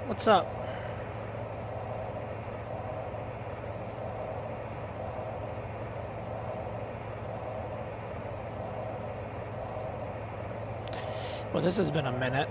What's up? Well, this has been a minute.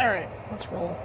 All right, let's roll.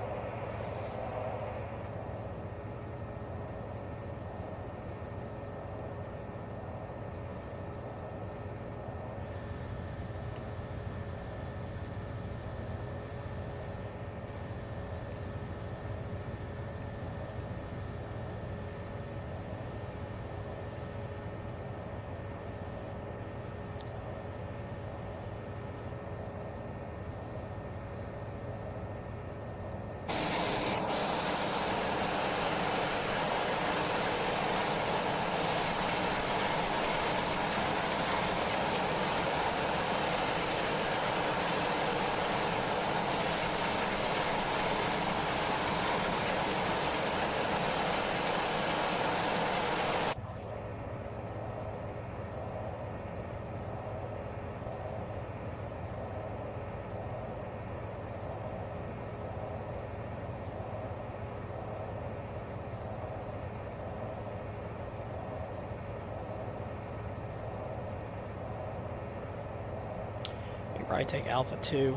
Probably take Alpha 2.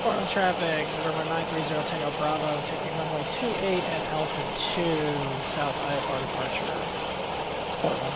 Portland traffic, November 930 Tango Bravo, taking runway 28 and Alpha 2, South IFR departure, Portland.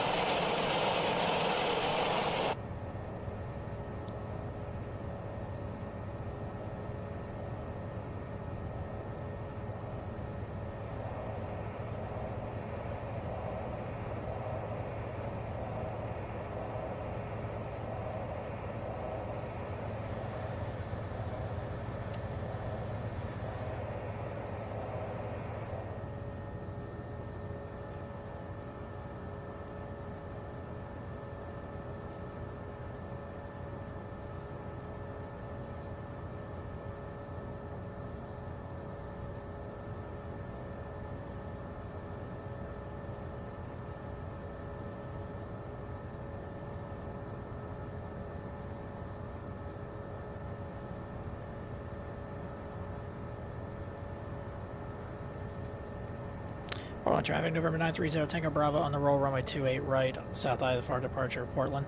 Portland traffic, November 930 Tango Bravo on the roll, runway 28 right, South IFR departure, Portland.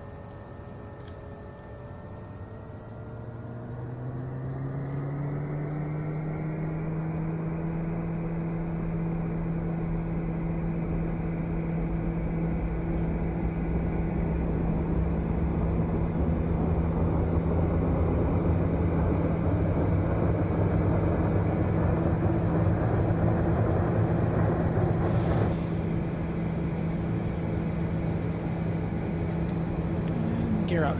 Gear up.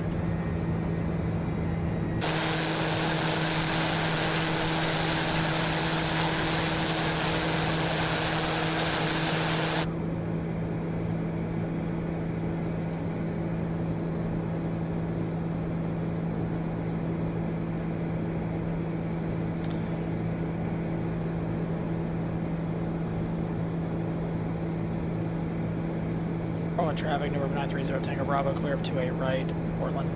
Portland traffic, November 930 Tango Bravo, clear of 28 right, Portland.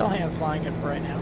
Still hand flying it for right now.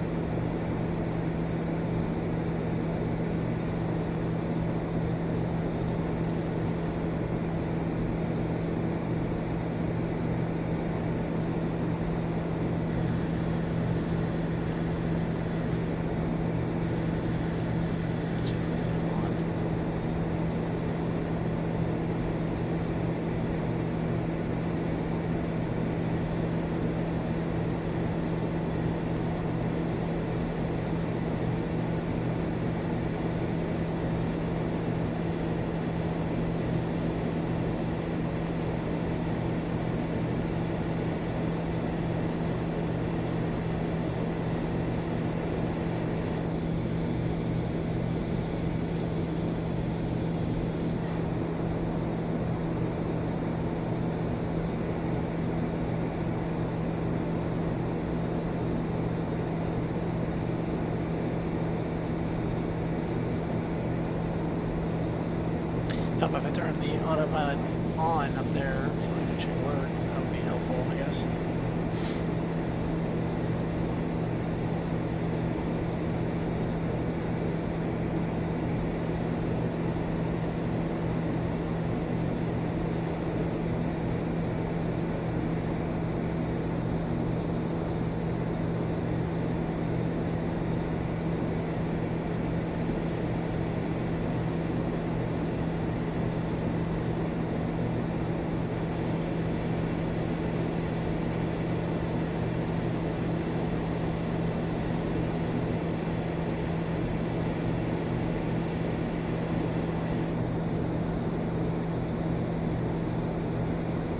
Help if I turn the autopilot on up there so it actually work. That would be helpful, I guess.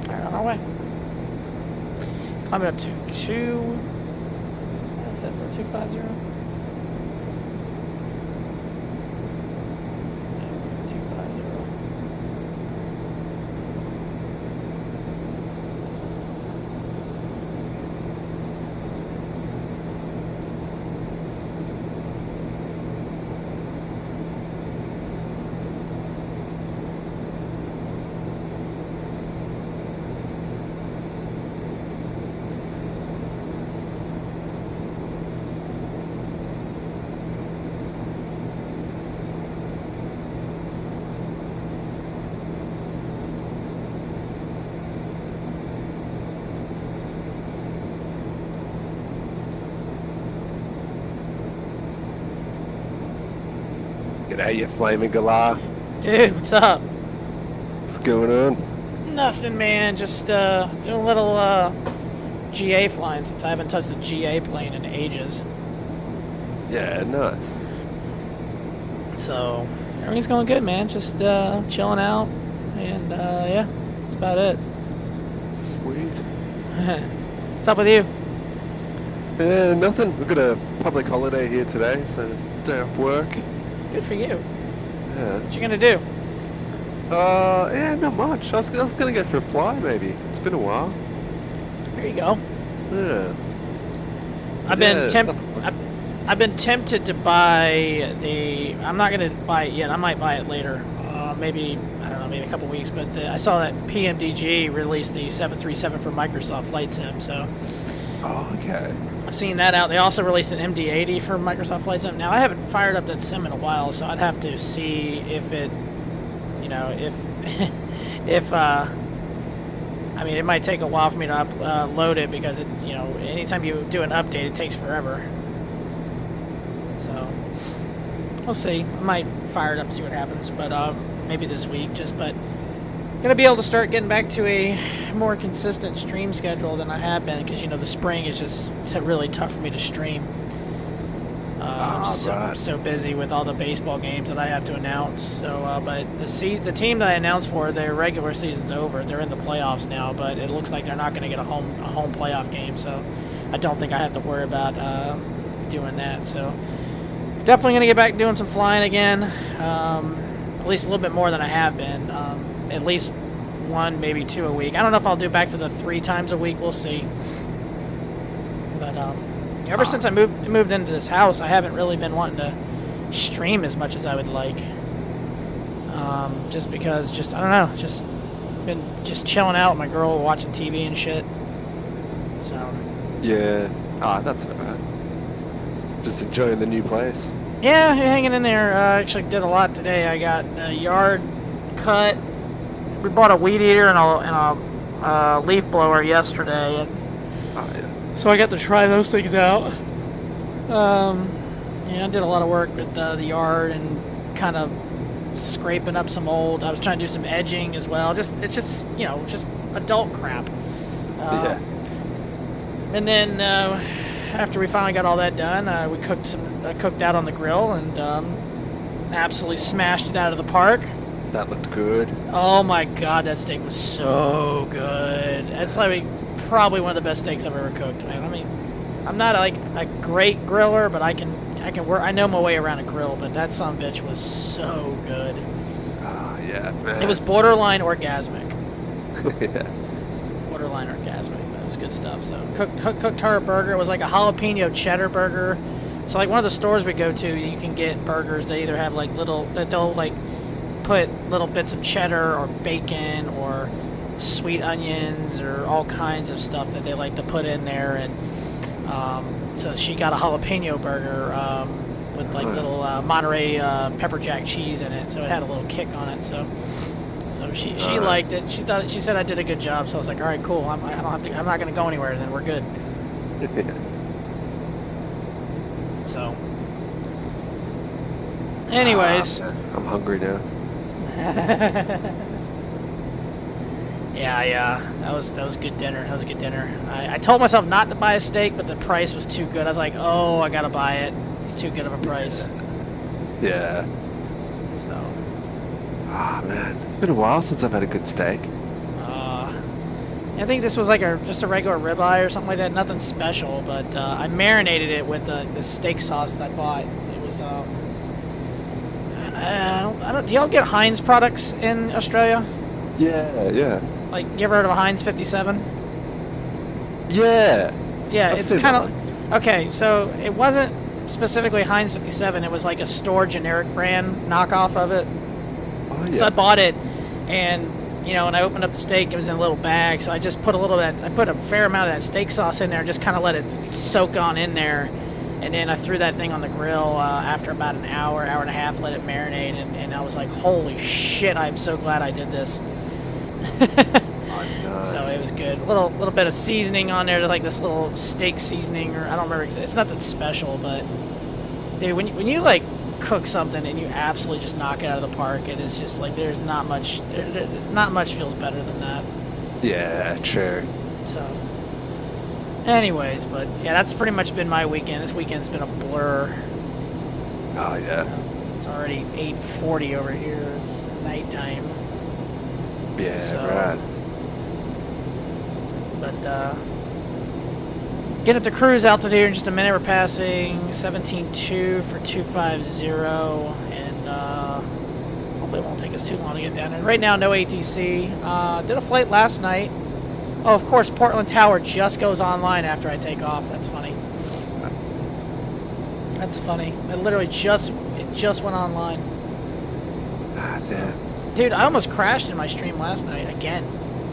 On our way. Climbing up to 2. What's that for 250? 250. G'day, you flaming galah. Dude, what's up? What's going on? Nothing, man. Just doing a little GA flying since I haven't touched a GA plane in ages. Yeah, nice. So everything's going good, man. Just chilling out, and yeah, that's about it. Sweet. What's up with you? Nothing. We've got a public holiday here today, so day off work. Good for you. Yeah. What you gonna do? Yeah, not much. I was gonna go for a fly, maybe. It's been a while. There you go. Yeah. I've been tempted to buy the. I'm not gonna buy it yet. I might buy it later. Maybe I don't know. Maybe a couple weeks. But I saw that PMDG released the 737 for Microsoft Flight Sim. So. Oh, okay. I've seen that out. They also released an MD-80 for Microsoft Flight Sim. Now I haven't fired up that sim in a while, so I'd have to see if it, you know, if I mean, it might take a while for me to upload it because it, you know, anytime you do an update, it takes forever. So we'll see. I might fire it up and see what happens, but maybe this week. But gonna be able to start getting back to a more consistent stream schedule than I have been because, you know, the spring is just really tough for me to stream. I'm just so busy with all the baseball games that I have to announce. So, but the team that I announced for, their regular season's over. They're in the playoffs now, but it looks like they're not going to get a home playoff game. So, I don't think I have to worry about doing that. So, definitely going to get back doing some flying again. At least a little bit more than I have been. At least 1, maybe 2 a week. I don't know if I'll do back to the 3 times a week. We'll see. But ever since I moved into this house, I haven't really been wanting to stream as much as I would like. Just because, I don't know, just been chilling out with my girl, watching TV and shit. So. Yeah, Ah, that's alright. Just enjoying the new place. Yeah, hanging in there. Actually did a lot today. I got a yard cut. We bought a weed eater and a leaf blower yesterday, and Oh, yeah. so I got to try those things out. Yeah, I did a lot of work with the yard and kind of scraping up some old. I was trying to do some edging as well. It's just just adult crap. Yeah. And then after we finally got all that done, we cooked out on the grill and absolutely smashed it out of the park. That looked good. Oh my god, that steak was so good. It's like probably one of the best steaks I've ever cooked, man. I mean, I'm not like a great griller, but I can work. I know my way around a grill, but that son of a bitch was so good. Ah, yeah, man. It was borderline orgasmic. Yeah. Borderline orgasmic. But it was good stuff. So cooked her burger. It was like a jalapeno cheddar burger. So like one of the stores we go to, you can get burgers. They either have like they'll like put little bits of cheddar or bacon or sweet onions or all kinds of stuff that they like to put in there. And so she got a jalapeno burger with like little Monterey pepper jack cheese in it. So it had a little kick on it. So she liked it. She said I did a good job. So I was like, all right, cool. I'm not going to go anywhere. Then we're good. So, anyways, I'm hungry now. Yeah, that was good dinner. That was a good dinner. I told myself not to buy a steak, but the price was too good. I was like, oh, I gotta buy it. It's too good of a price. Yeah. So. Ah, man, it's been a while since I've had a good steak. I think this was like just a regular ribeye or something like that. Nothing special, but I marinated it with the steak sauce that I bought. It was I don't. Do y'all get Heinz products in Australia? Yeah. Like, you ever heard of a Heinz 57? Yeah. Yeah, I've it's seen kind that of okay. So it wasn't specifically Heinz 57. It was like a store generic brand knockoff of it. Oh, yeah. So I bought it, and when I opened up the steak, it was in a little bag. So I just put I put a fair amount of that steak sauce in there, and just kind of let it soak on in there. And then I threw that thing on the grill after about an hour and a half, let it marinate, and I was like, holy shit, I'm so glad I did this. Nice. So it was good. A little bit of seasoning on there, like this little steak seasoning, or I don't remember. It's nothing special, but dude, when you like cook something and you absolutely just knock it out of the park, it is just like there's not much feels better than that. Yeah, true. So, anyways, but yeah, that's pretty much been my weekend. This weekend's been a blur. Oh, yeah. It's already 8:40 over here. It's nighttime. Yeah, So, right. But get up to cruise altitude here in just a minute. We're passing 17.2 for 250, and hopefully it won't take us too long to get down there. Right now, no ATC. Did a flight last night. Oh, of course, Portland Tower just goes online after I take off. That's funny. That's funny. It literally just went online. Ah, damn. Dude, I almost crashed in my stream last night again.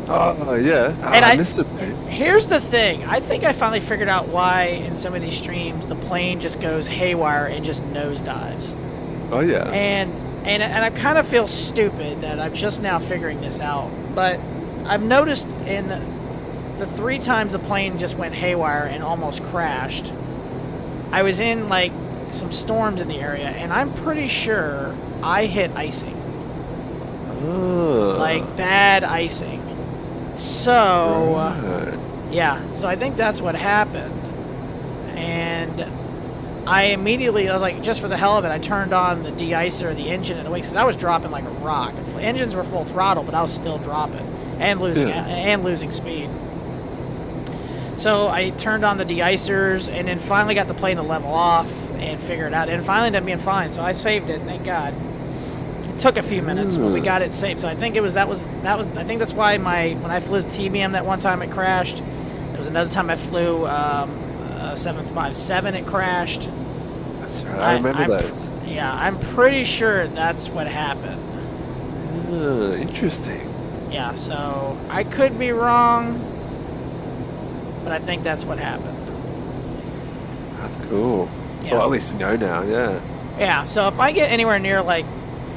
Oh, yeah. And I missed it. Here's the thing. I think I finally figured out why in some of these streams the plane just goes haywire and just nosedives. Oh, yeah. And I kind of feel stupid that I'm just now figuring this out. But I've noticed in the 3 times the plane just went haywire and almost crashed, I was in like some storms in the area, and I'm pretty sure I hit icing. Like bad icing. So, yeah, so I think that's what happened. And I was like, just for the hell of it, I turned on the de-icer, the engine, and because I was dropping like a rock. The engines were full throttle, but I was still dropping and losing speed. So I turned on the de-icers, and then finally got the plane to level off and figure it out. And finally ended up being fine, so I saved it, thank God. It took a few minutes, but we got it saved. So I think I think that's why when I flew the TBM that one time it crashed. There was another time I flew 757, it crashed. That's right. I remember those. Yeah, I'm pretty sure that's what happened. Interesting. Yeah, so I could be wrong, but I think that's what happened. That's cool. Yeah. Well, at least you know now, yeah. Yeah, so if I get anywhere near, like,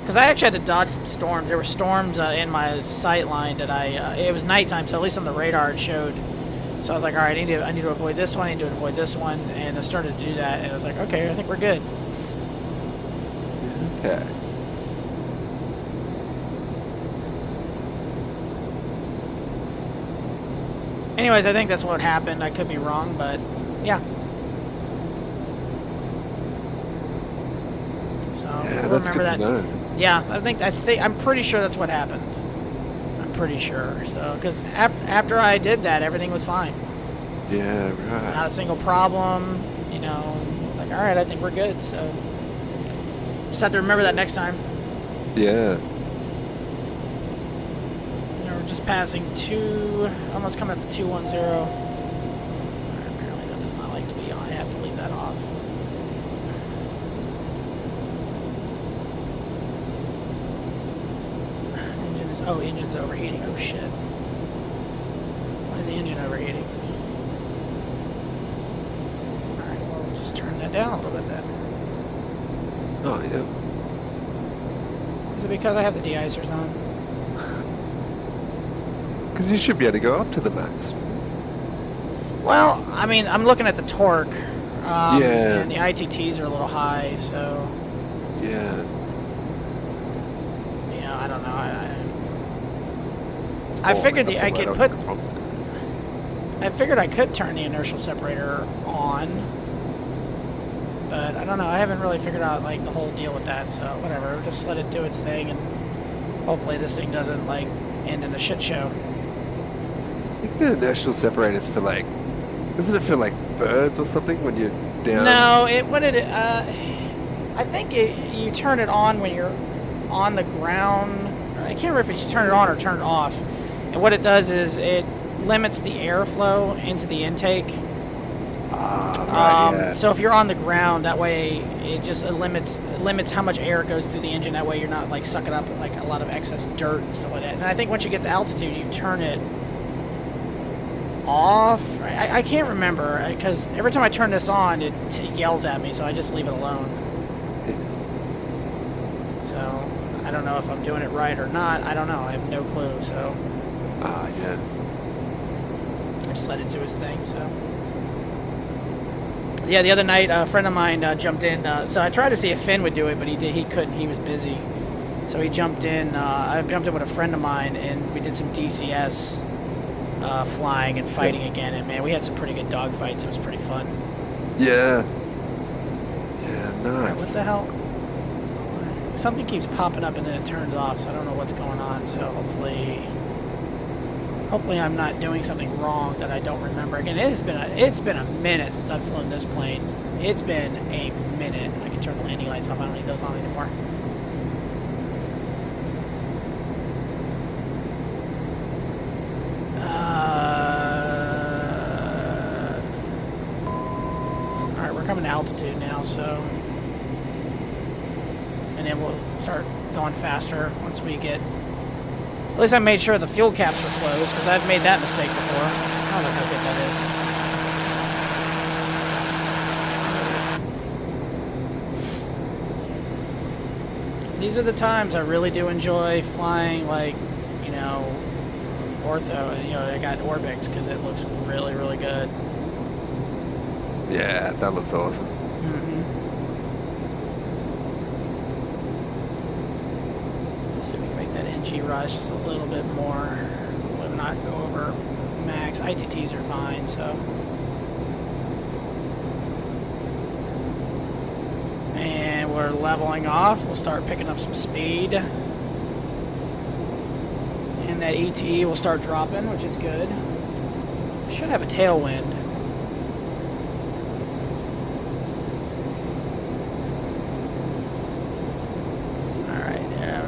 because I actually had to dodge some storms. There were storms in my sight line that it was nighttime, so at least on the radar it showed. So I was like, all right, I need to avoid this one, I need to avoid this one, and I started to do that, and I was like, okay, I think we're good. Okay. Anyways, I think that's what happened. I could be wrong, but yeah. So Yeah, we'll that's remember good to that. know. Yeah, I'm pretty sure that's what happened. I'm pretty sure. So, because after I did that, everything was fine. Yeah, right. Not a single problem. You know, it's like, all right, I think we're good. So, just have to remember that next time. Yeah. You know, we're just passing almost coming up to 210. Apparently, that does not like to be on. I have to leave that off. Engine's overheating. Oh shit. Why is the engine overheating? Alright, well, we'll just turn that down a little bit then. Oh, yeah. Is it because I have the de-icers on? Because you should be able to go up to the max. Well, I mean, I'm looking at the torque. Yeah. And the ITTs are a little high, so... Yeah. You know, I don't know. I figured I figured I could turn the inertial separator on, but I don't know. I haven't really figured out like the whole deal with that. So whatever, just let it do its thing, and hopefully this thing doesn't like end in a shit show. I think the inertial separators for like, doesn't it for like birds or something when you're down? No, I think you turn it on when you're on the ground. I can't remember if you turn it on or turn it off. And what it does is it limits the airflow into the intake. Right, yeah. So if you're on the ground, that way it just limits how much air goes through the engine. That way you're not like sucking up like a lot of excess dirt and stuff like that. And I think once you get to altitude, you turn it off. I can't remember because every time I turn this on, it yells at me, so I just leave it alone. So I don't know if I'm doing it right or not. I don't know. I have no clue. So. Yeah. I just let it do his thing, so. Yeah, the other night, a friend of mine jumped in. So I tried to see if Finn would do it, but he couldn't. He was busy. So he jumped in. I jumped in with a friend of mine, and we did some DCS flying and fighting again. And, man, we had some pretty good dogfights. It was pretty fun. Yeah. Yeah, nice. What the hell? Something keeps popping up, and then it turns off, so I don't know what's going on. So hopefully I'm not doing something wrong that I don't remember. Again, it's been a minute since I've flown this plane. It's been a minute. I can turn the landing lights off. I don't need those on anymore. All right, we're coming to altitude now, so, and then we'll start going faster once we get. At least I made sure the fuel caps were closed, because I've made that mistake before. I don't know how good that is. These are the times I really do enjoy flying, like, you know, ortho, and, you know, I got Orbix, because it looks really, really good. Yeah, that looks awesome. Mm-hmm. See if we can make that NG rise just a little bit more. Hopefully not go over max. ITTs are fine, so. And we're leveling off. We'll start picking up some speed. And that ETE will start dropping, which is good. Should have a tailwind.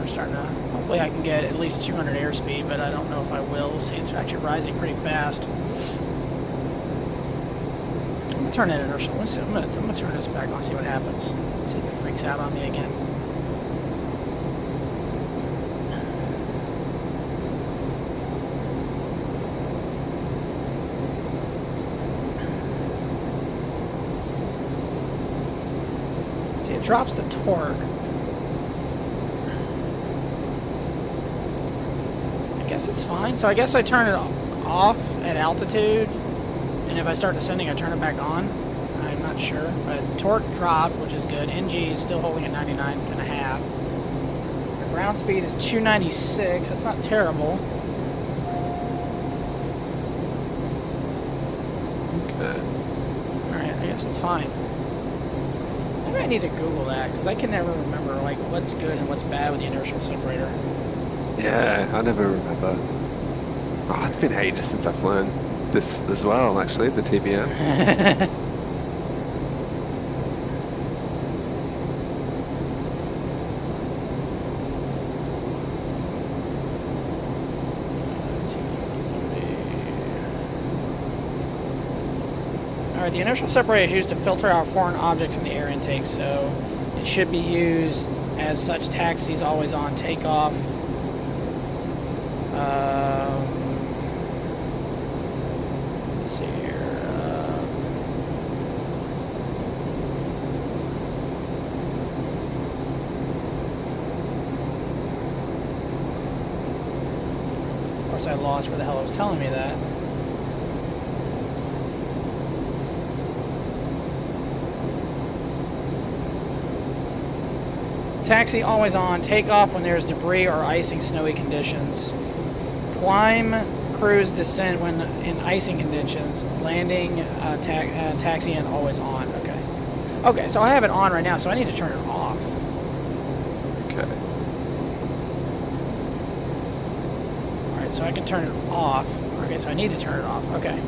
Starting to, hopefully I can get at least 200 airspeed, but I don't know if I will. We'll see. It's actually rising pretty fast. I'm gonna turn that inertial. I'm gonna turn this back on, see what happens. See if it freaks out on me again. drops the torque. I guess it's fine. So I guess I turn it off at altitude, and if I start descending, I turn it back on. I'm not sure, but torque dropped, which is good. NG is still holding at 99.5. The ground speed is 296. That's not terrible. Okay. Alright, I guess it's fine. Maybe I need to Google that, because I can never remember like what's good and what's bad with the inertial separator. Yeah, I never remember. Oh, it's been ages since I've learned this as well, actually, the TBM. Alright, the inertial separator is used to filter out foreign objects from the air intake, so it should be used as such. Taxis always on, takeoff. Let's see here. Of course, I lost where the hell it was telling me that. Taxi always on, take off when there's debris or icing, snowy conditions. Climb, cruise, descend when in icing conditions. Landing, taxi in, always on. Okay. Okay, so I have it on right now, so I need to turn it off. Okay. Alright, so I can turn it off. Okay, so I need to turn it off. Okay.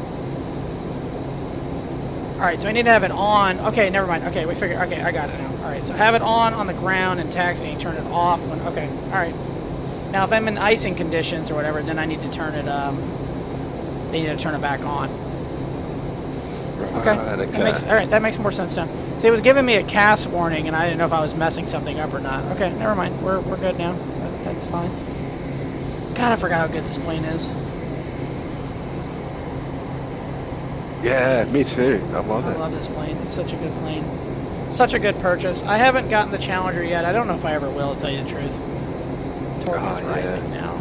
Alright, so I need to have it on. Okay, never mind. Okay, we figured. Okay, I got it now. Alright, so have it on the ground and taxiing. Turn it off when. Okay, alright. Now, if I'm in icing conditions or whatever, then I need to turn it. They need to turn it back on. Okay. Alright, that makes more sense now. See, it was giving me a CAS warning, and I didn't know if I was messing something up or not. Okay, never mind. We're good now. That's fine. God, I forgot how good this plane is. Yeah, me too. I love it. I love this plane. It's such a good plane. Such a good purchase. I haven't gotten the Challenger yet. I don't know if I ever will, to tell you the truth. Torque is rising now.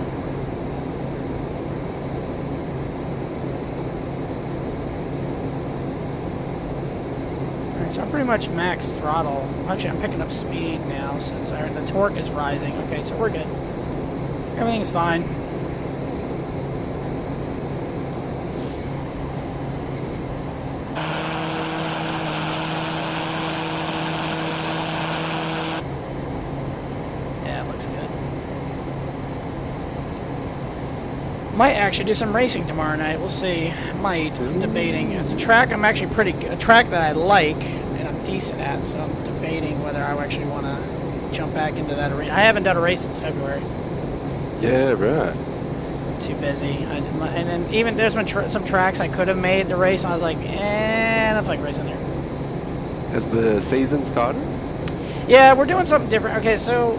Alright, so I'm pretty much max throttle. Actually, I'm picking up speed now since the torque is rising. Okay, so we're good. Everything's fine. Might actually do some racing tomorrow night. We'll see. Might. I'm debating. It's a track I'm actually a track that I like and I'm decent at, so I'm debating whether I actually want to jump back into that arena. I haven't done a race since February. Yeah, right. It's been too busy. And then even there's been some tracks I could have made the race, and I was like, I don't feel like racing there. Has the season started? Yeah, we're doing something different. Okay, so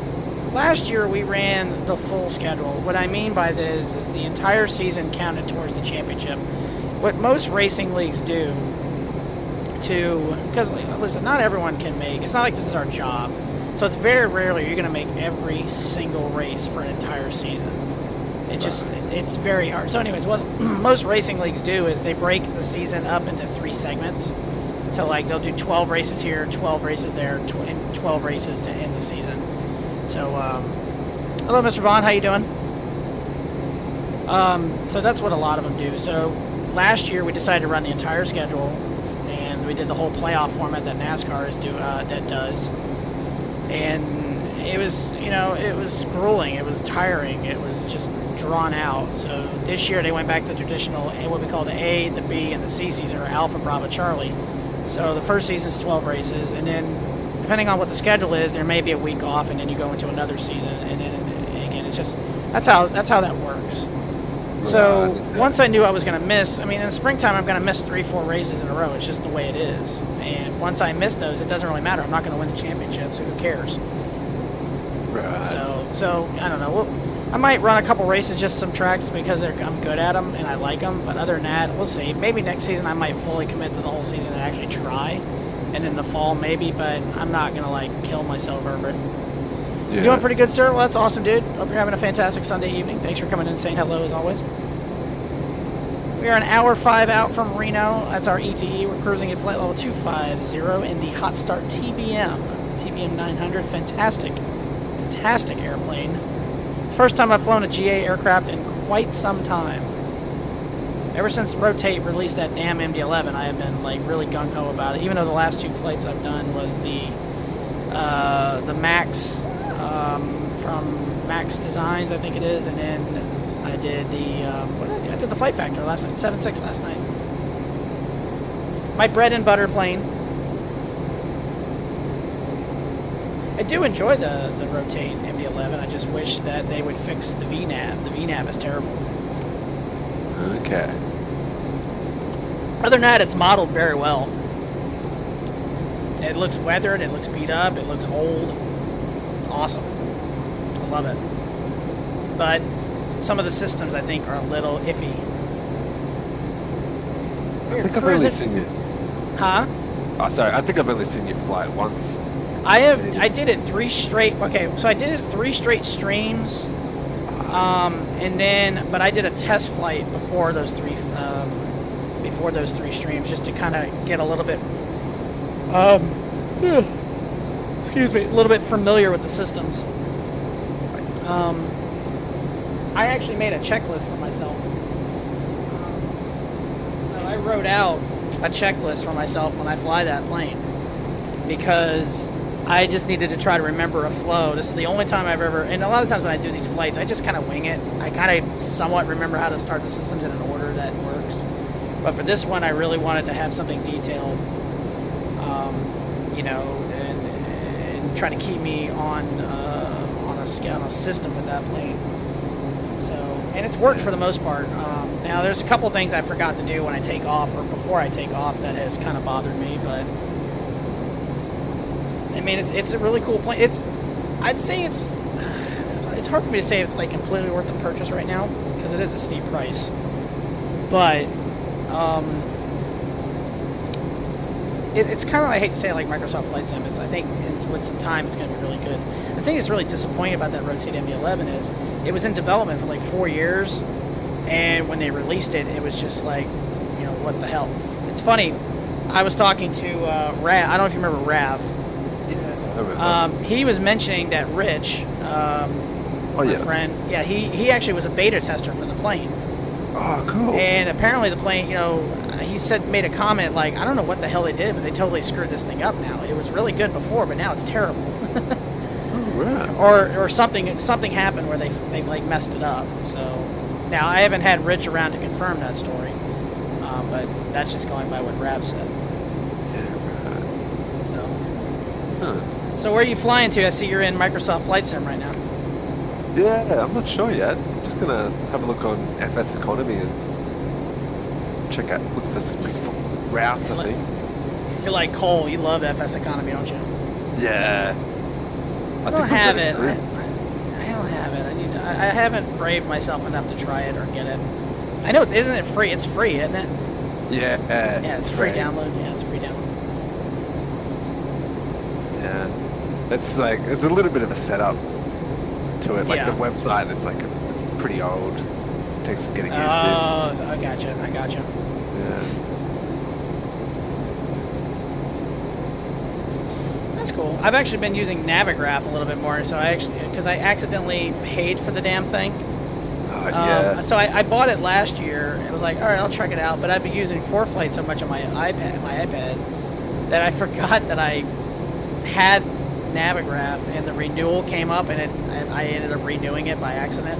last year we ran the full schedule. What I mean by this is the entire season counted towards the championship. What most racing leagues do because listen, not everyone can make, it's not like this is our job. So it's very rarely you're going to make every single race for an entire season. It's very hard. So anyways, what most racing leagues do is they break the season up into 3 segments. So like they'll do 12 races here, 12 races there, and 12 races to end the season. So, hello, Mr. Vaughn. How you doing? So that's what a lot of them do. So last year we decided to run the entire schedule, and we did the whole playoff format that NASCAR does. And it was, it was grueling. It was tiring. It was just drawn out. So this year they went back to traditional, what we call the A, the B, and the C season, or Alpha, Bravo, Charlie. So the first season is 12 races, and then depending on what the schedule is, there may be a week off, and then you go into another season, and then again, it's just that's how that works. So once I knew I was going to miss, in the springtime I'm going to miss 3-4 races in a row. It's just the way it is. And once I miss those, it doesn't really matter. I'm not going to win the championship, so who cares? Right. So I don't know. Well, I might run a couple races, just some tracks because I'm good at them and I like them. But other than that, we'll see. Maybe next season I might fully commit to the whole season and actually try. and in the fall maybe, but I'm not gonna like kill myself over it. Yeah. You're doing pretty good, sir. Well, that's awesome, dude. Hope you're having a fantastic Sunday evening. Thanks for coming in and saying hello as always. We are an hour 5 out from Reno. That's our ETE. We're cruising at flight level 250 in the Hot Start TBM, TBM900. Fantastic airplane. First time I've flown a GA aircraft in quite some time. Ever since Rotate released that damn MD-11, I have been like really gung-ho about it. Even though the last 2 flights I've done was the Max from Max Designs, I think it is, and then I did the I did the Flight Factor last night, 7.6 last night. My bread and butter plane. I do enjoy the Rotate MD-11. I just wish that they would fix the VNAV. The VNAV is terrible. Okay. Other than that, it's modeled very well. It looks weathered, it looks beat up, it looks old. It's awesome. I love it. But some of the systems, I think, are a little iffy. I think I've only seen you. Huh? Oh, sorry. I think I've only seen you fly it once. I did it 3 straight. Okay, so I did it 3 straight streams, and then, but I did a test flight before those 3 streams, just to kind of get a little bit, excuse me, a little bit familiar with the systems. I actually made a checklist for myself. So I wrote out a checklist for myself when I fly that plane, because I just needed to try to remember a flow. This is the only time I've ever, and a lot of times when I do these flights, I just kind of wing it. I kind of somewhat remember how to start the systems in an order that works. But for this one, I really wanted to have something detailed, you know, and try to keep me on a system with that plane. So, and it's worked for the most part. Now, there's a couple things I forgot to do when I take off, or before I take off, that has kind of bothered me, but I mean, it's a really cool plane. I'd say it's hard for me to say it's like completely worth the purchase right now, because it is a steep price. But it's kind of, I hate to say it, like Microsoft Flight Sim. I think with some time it's going to be really good. The thing that's really disappointing about that Rotate MD-11 is it was in development for like 4 years, and when they released it, it was just like, you know, what the hell. It's funny. I was talking to Rav. I don't know if you remember Rav. He was mentioning that Rich, my friend, he actually was a beta tester for the plane. Oh, cool. And apparently the plane, you know, he made a comment like, I don't know what the hell they did, but they totally screwed this thing up now. It was really good before, but now it's terrible. Right. Or something happened where they've like messed it up. So now I haven't had Rich around to confirm that story, but that's just going by what Rav said. Yeah, right. So. Huh. So where are you flying to? I see you're in Microsoft Flight Sim right now. Yeah, I'm not sure yet. I'm just gonna have a look on FS Economy and look for some useful routes, I think. You're like Cole, you love FS Economy, don't you? Yeah. I don't have it. I don't have it. I haven't braved myself enough to try it or get it. I know, isn't it free? It's free, isn't it? Yeah. Yeah, it's free download. Yeah, it's free download. Yeah. It's like, there's a little bit of a setup to it. Like Yeah. the website is like, it's pretty old. It takes some getting used to. Oh, I gotcha. Yeah. That's cool. I've actually been using Navigraph a little bit more, so because I accidentally paid for the damn thing. Yeah. So I bought it last year. It was like, all right, I'll check it out. But I've been using ForeFlight so much on my iPad that I forgot that I had Navigraph, and the renewal came up, and I ended up renewing it by accident.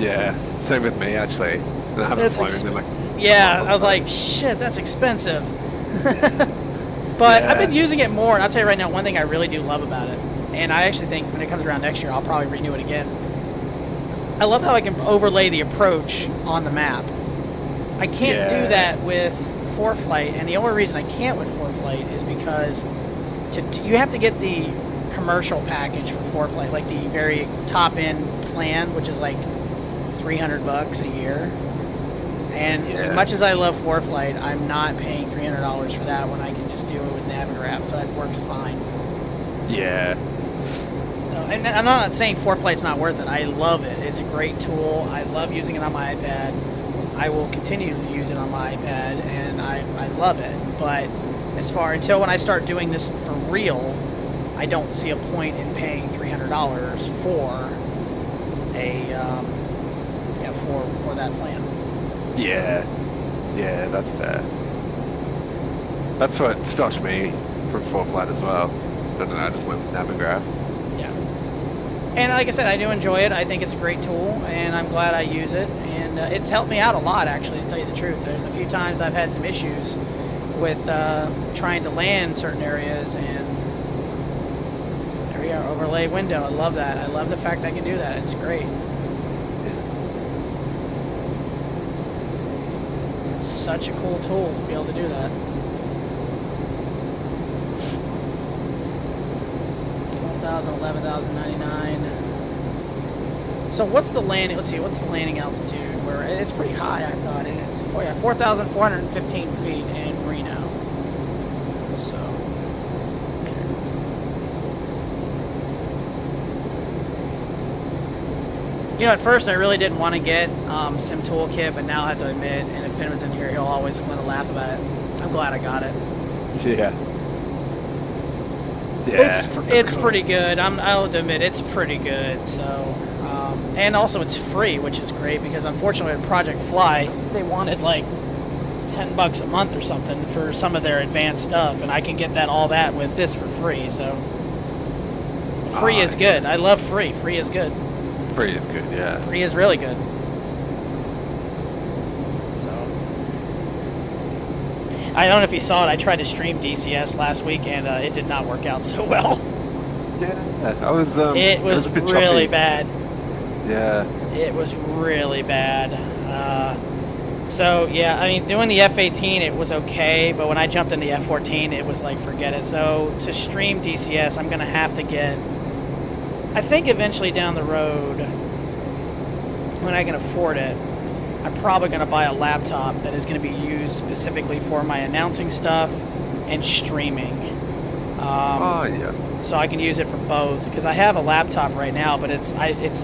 Yeah. Same with me, actually. And I haven't flown in like. Yeah, I was like, shit, that's expensive. But I've been using it more, and I'll tell you right now, one thing I really do love about it, and I actually think when it comes around next year, I'll probably renew it again. I love how I can overlay the approach on the map. I can't do that with ForeFlight, and the only reason I can't with ForeFlight is because you have to get the commercial package for ForeFlight, like the very top-end plan, which is like $300 a year. And as much as I love ForeFlight, I'm not paying $300 for that when I can just do it with Navigraph, so that works fine. Yeah. So, and I'm not saying ForeFlight's not worth it. I love it. It's a great tool. I love using it on my iPad. I will continue to use it on my iPad, and I love it. But until when I start doing this for real, I don't see a point in paying $300 for for that plan. Yeah. Yeah, that's fair. That's what stopped me from ForeFlight as well. But then I just went with Navigraph. Yeah. And like I said, I do enjoy it. I think it's a great tool, and I'm glad I use it. And it's helped me out a lot, actually, to tell you the truth. There's a few times I've had some issues with trying to land certain areas, and there we are, overlay window. I love that. I love the fact I can do that. It's great. It's such a cool tool to be able to do that. 12,000, 11,099. So what's the landing? Let's see. What's the landing altitude? Where it's pretty high, I thought. And it's 4,415 feet in Reno. So. Okay. You know, at first I really didn't want to get Sim Toolkit, but now I have to admit, and if Finn was in here, he'll always want to laugh about it. I'm glad I got it. Yeah. Yeah, it's cool. Pretty good. I'll admit it's pretty good. So, and also it's free, which is great because unfortunately at Project Fly they wanted like $10 a month or something for some of their advanced stuff, and I can get all that with this for free. So, free is good. I love free. Free is good. Free is good. Yeah. Free is really good. I don't know if you saw it. I tried to stream DCS last week, and it did not work out so well. Yeah, I was. It was a bit really choppy. bad. Yeah. It was really bad. So yeah, I mean, doing the F-18, it was okay, but when I jumped into the F-14, it was like forget it. So to stream DCS, I'm gonna have to get. I think eventually down the road, when I can afford it, I'm probably going to buy a laptop that is going to be used specifically for my announcing stuff and streaming. Yeah. So I can use it for both, because I have a laptop right now, but it's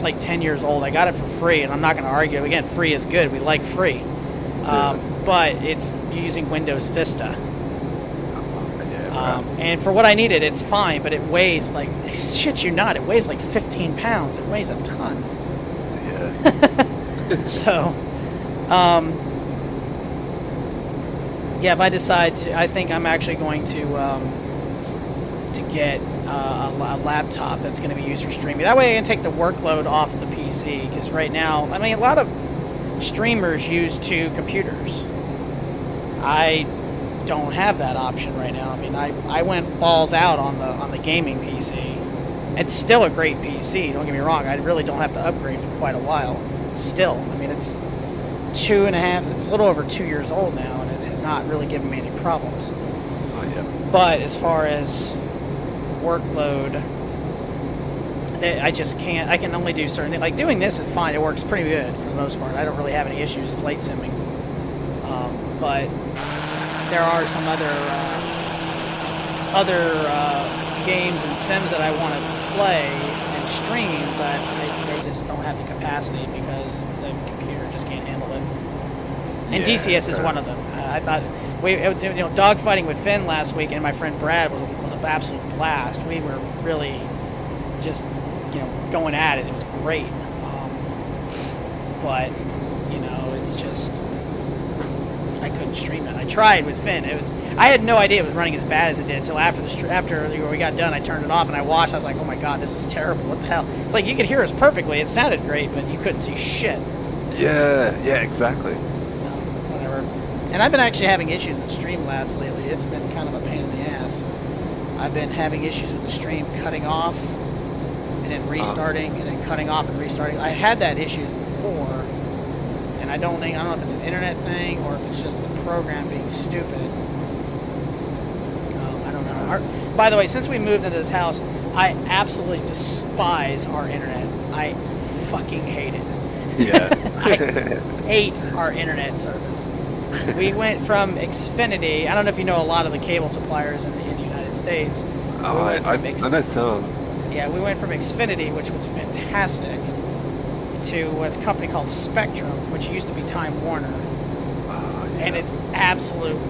like 10 years old. I got it for free, and I'm not going to argue. Again, free is good. We like free. But it's using Windows Vista. And for what I needed, it's fine, but it weighs like, shit you not, it weighs like 15 pounds. It weighs a ton. Yeah. So... yeah, if I decide to, I think I'm actually going to get a laptop that's going to be used for streaming. That way I can take the workload off the PC, because right now, I mean, a lot of streamers use two computers. I don't have that option right now. I mean, I went balls out on the gaming PC. It's still a great PC, don't get me wrong. I really don't have to upgrade for quite a while. Still, I mean, it's it's a little over 2 years old now, and it has not really given me any problems. Oh, yeah. But as far as workload, I just can't. I can only do certain things. Like doing this is fine. It works pretty good for the most part. I don't really have any issues flight simming. But there are some other games and sims that I want to play and stream, but they just don't have the capacity because the computer just can't handle it. And Yeah, DCS is one of them. I thought dogfighting with Finn last week and my friend Brad was an absolute blast. We were really just going at it. It was great. But it's just I couldn't stream it. I tried with Finn. I had no idea it was running as bad as it did until after we got done. I turned it off and I watched. I was like, oh my god, this is terrible. What the hell? It's like you could hear us perfectly. It sounded great, but you couldn't see shit. Yeah, exactly. So whatever. And I've been actually having issues with Streamlabs lately. It's been kind of a pain in the ass. I've been having issues with the stream cutting off and then restarting and then cutting off and restarting. I had that issues before. And I don't know if it's an internet thing or if it's just the program being stupid. I don't know. By the way, since we moved into this house, I absolutely despise our internet. I fucking hate it. Yeah. I hate our internet service. We went from Xfinity. I don't know if you know a lot of the cable suppliers in the United States. Oh, I know some. Yeah, we went from Xfinity, which was fantastic, to what's a company called Spectrum, which used to be Time Warner. Yeah. And it's absolute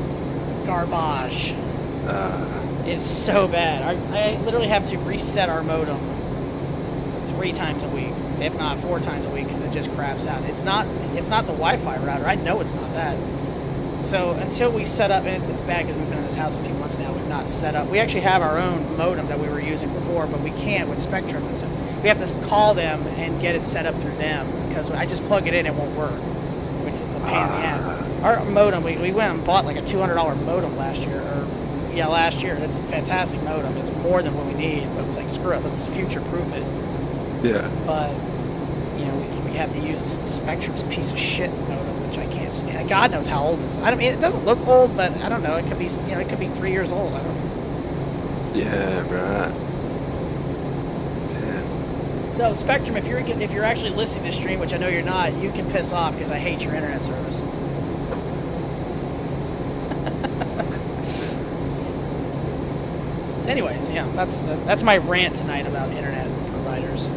garbage. It's so bad. I literally have to reset our modem 3 times a week, if not 4 times a week, because it just craps out. It's not the Wi-Fi router. I know it's not that. So until we set up, and it's bad because we've been in this house a few months now, we've not set up. We actually have our own modem that we were using before, but we can't with Spectrum. We have to call them and get it set up through them, because I just plug it in, it won't work, which is a pain in the ass. Our modem, we went and bought like a $200 modem last year. It's a fantastic modem. It's more than what we need, but it was like, screw it, let's future-proof it. Yeah. But, you know, we have to use Spectrum's piece of shit modem, which I can't stand. God knows how old it is. I mean, it doesn't look old, but I don't know. It could be, it could be 3 years old. I don't know. Yeah, right. Damn. So, Spectrum, if you're actually listening to stream, which I know you're not, you can piss off because I hate your internet service. Anyways, yeah, that's my rant tonight about internet providers.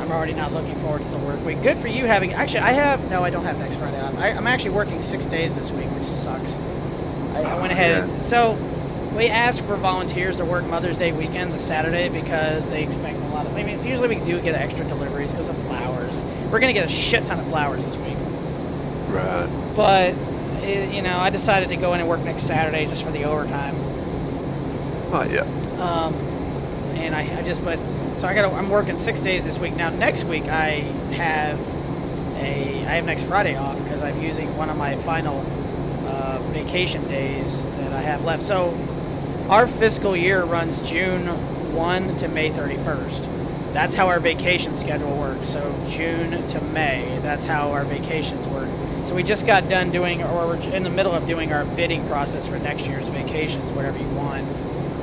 I'm already not looking forward to the work week. Good for you having. Actually, I don't have next Friday off. I'm actually working 6 days this week, which sucks. I went ahead. Yeah. So we asked for volunteers to work Mother's Day weekend, the Saturday, because they expect a lot of. I mean, usually we do get extra deliveries because of flowers. We're gonna get a shit ton of flowers this week. Right. But, I decided to go in and work next Saturday just for the overtime. Oh, yeah. And I'm working 6 days this week. Now, next week I have next Friday off because I'm using one of my final vacation days that I have left. So, our fiscal year runs June 1 to May 31st. That's how our vacation schedule works. So June to May, that's how our vacations work. So we just got done we're in the middle of doing our bidding process for next year's vacations, whatever you want.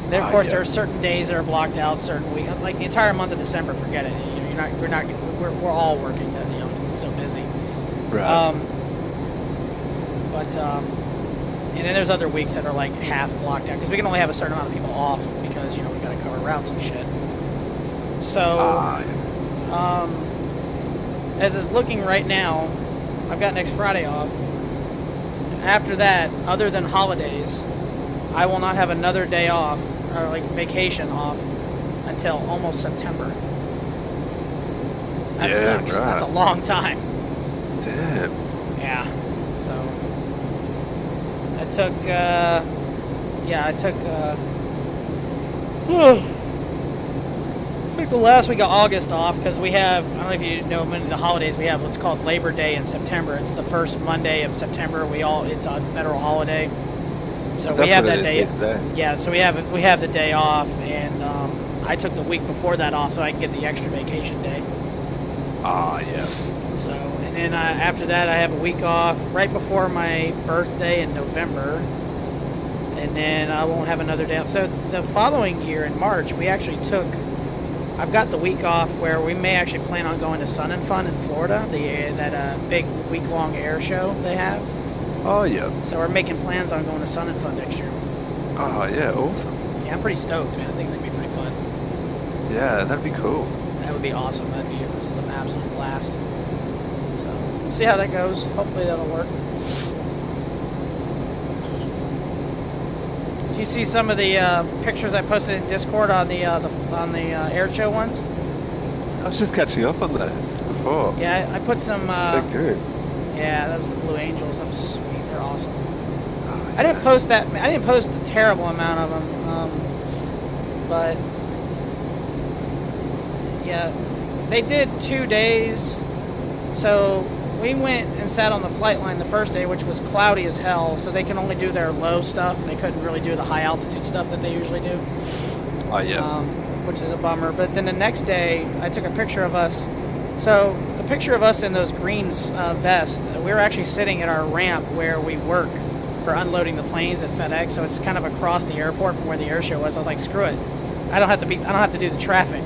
Then of course there are certain days that are blocked out, certain weeks, like the entire month of December. Forget it. We're all working, because it's so busy. Right. And then there's other weeks that are like half blocked out because we can only have a certain amount of people off because we got to cover routes and shit. So, as it's looking right now, I've got next Friday off. After that, other than holidays, I will not have another day off, or like vacation off, until almost September. That sucks. Right. That's a long time. Damn. Yeah. So, I took the last week of August off because we have, I don't know if you know, many of the holidays, we have what's called Labor Day in September. It's the first Monday of September. It's a federal holiday. So we have that day. Yeah, so we have the day off, and I took the week before that off so I can get the extra vacation day. Yeah. So, and then after that I have a week off right before my birthday in November. And then I won't have another day off. So the following year in March, I've got the week off where we may actually plan on going to Sun and Fun in Florida, that big week-long air show they have. Oh, yeah. So we're making plans on going to Sun and Fun next year. Oh, yeah, awesome. Yeah, I'm pretty stoked, man. I think it's going to be pretty fun. Yeah, that'd be cool. That would be awesome. That'd be just an absolute blast. So we'll see how that goes. Hopefully that'll work. Do you see some of the pictures I posted in Discord on the air show ones? I was just catching up on those before. Yeah, I put some. They're good. Yeah, those are the Blue Angels. That was sweet. They're awesome. Oh, yeah. I didn't post a terrible amount of them, but yeah, they did 2 days. So we went and sat on the flight line the first day, which was cloudy as hell, so they can only do their low stuff. They couldn't really do the high altitude stuff that they usually do. Oh, yeah. Which is a bummer. But then the next day, I took a picture of us. So the picture of us in those green vests, we were actually sitting at our ramp where we work for unloading the planes at FedEx. So it's kind of across the airport from where the air show was. I was like, screw it. I don't have to do the traffic.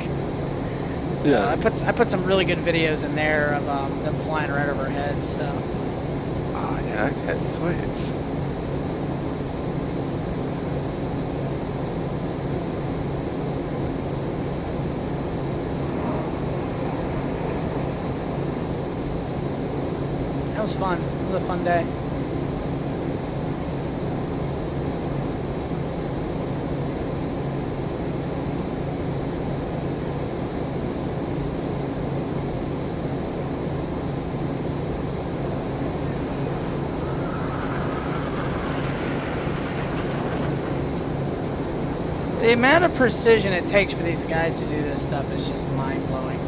So Yeah. I put some really good videos in there of them flying right over our heads. So. Oh yeah, okay, sweet. That was fun. It was a fun day. The amount of precision it takes for these guys to do this stuff is just mind-blowing.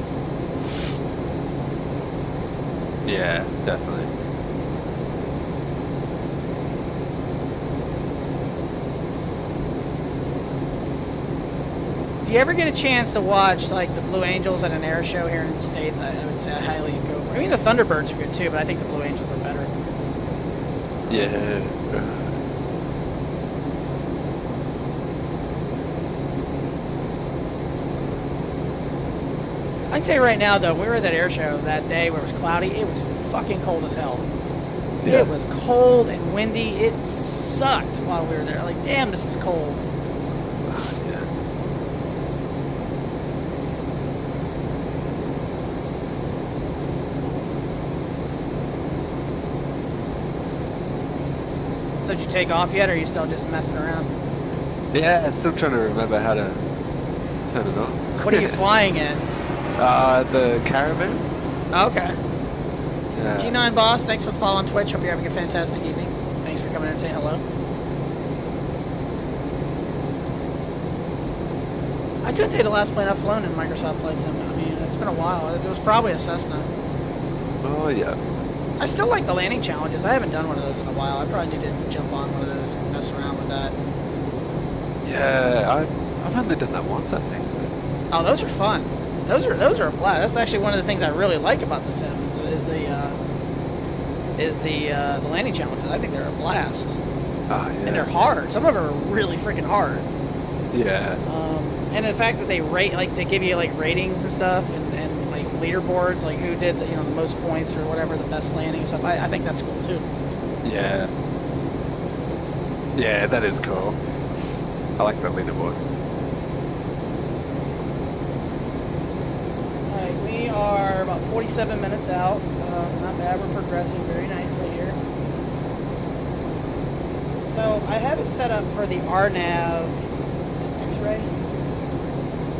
Yeah, definitely. If you ever get a chance to watch like the Blue Angels at an air show here in the States, I would say I highly go for it. I mean, the Thunderbirds are good too, but I think the Blue Angels are better. Yeah. I can tell you right now, though, we were at that air show that day where it was cloudy. It was fucking cold as hell. Yeah. It was cold and windy. It sucked while we were there. Like, damn, this is cold. Yeah. So did you take off yet, or are you still just messing around? Yeah, still trying to remember how to turn it on. What are you flying in? The Caravan. Okay. Yeah. G9 Boss, thanks for the follow on Twitch. Hope you're having a fantastic evening. Thanks for coming in and saying hello. I couldn't tell you the last plane I've flown in Microsoft Flight Sim. I mean, it's been a while. It was probably a Cessna. Oh yeah. I still like the landing challenges. I haven't done one of those in a while. I probably need to jump on one of those and mess around with that. Yeah, I've only done that once, I think. Oh, those are fun. Those are a blast. That's actually one of the things I really like about the sim is the landing challenges. I think they're a blast. Oh yeah. And they're hard. Some of them are really freaking hard. Yeah. And the fact that they rate, like, they give you like ratings and stuff, and like leaderboards, like who did the most points or whatever, the best landing and stuff. I think that's cool too. Yeah. Yeah, that is cool. I like that leaderboard. Alright, we are about 47 minutes out. Not bad, we're progressing very nicely here. So I have it set up for the RNAV X-ray.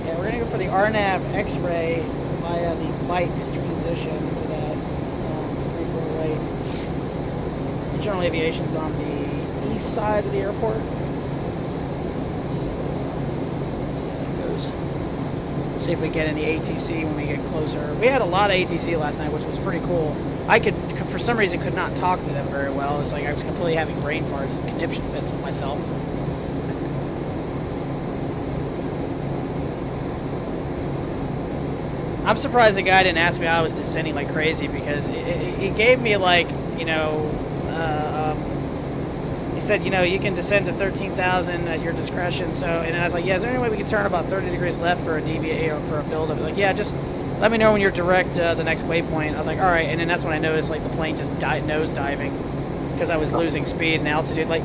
Yeah, we're gonna go for the RNAV X-ray via the Vikes transition to that 348. General Aviation's on the east side of the airport. See if we get any ATC when we get closer. We had a lot of ATC last night, which was pretty cool. I could, for some reason, could not talk to them very well. It's like I was completely having brain farts and conniption fits with myself. I'm surprised the guy didn't ask me how I was descending like crazy, because he gave me like, he said, you can descend to 13,000 at your discretion. So, and I was like, yeah, is there any way we can turn about 30 degrees left for a DVA, for a build-up? Like, yeah, just let me know when you're direct the next waypoint. I was like, all right. And then that's when I noticed, like, the plane just nose diving because I was losing speed and altitude. Like,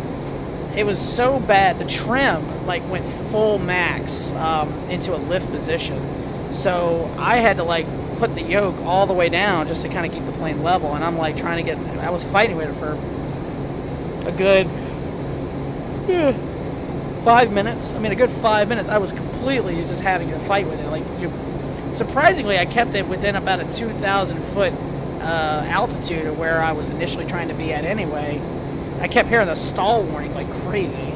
it was so bad. The trim, like, went full max into a lift position. So I had to, like, put the yoke all the way down just to kind of keep the plane level. And I'm, like, trying to get, I was fighting with it for a good 5 minutes. I mean, a good 5 minutes. I was completely just having to fight with it. Like, surprisingly, I kept it within about a 2,000 foot altitude of where I was initially trying to be at anyway. I kept hearing the stall warning like crazy.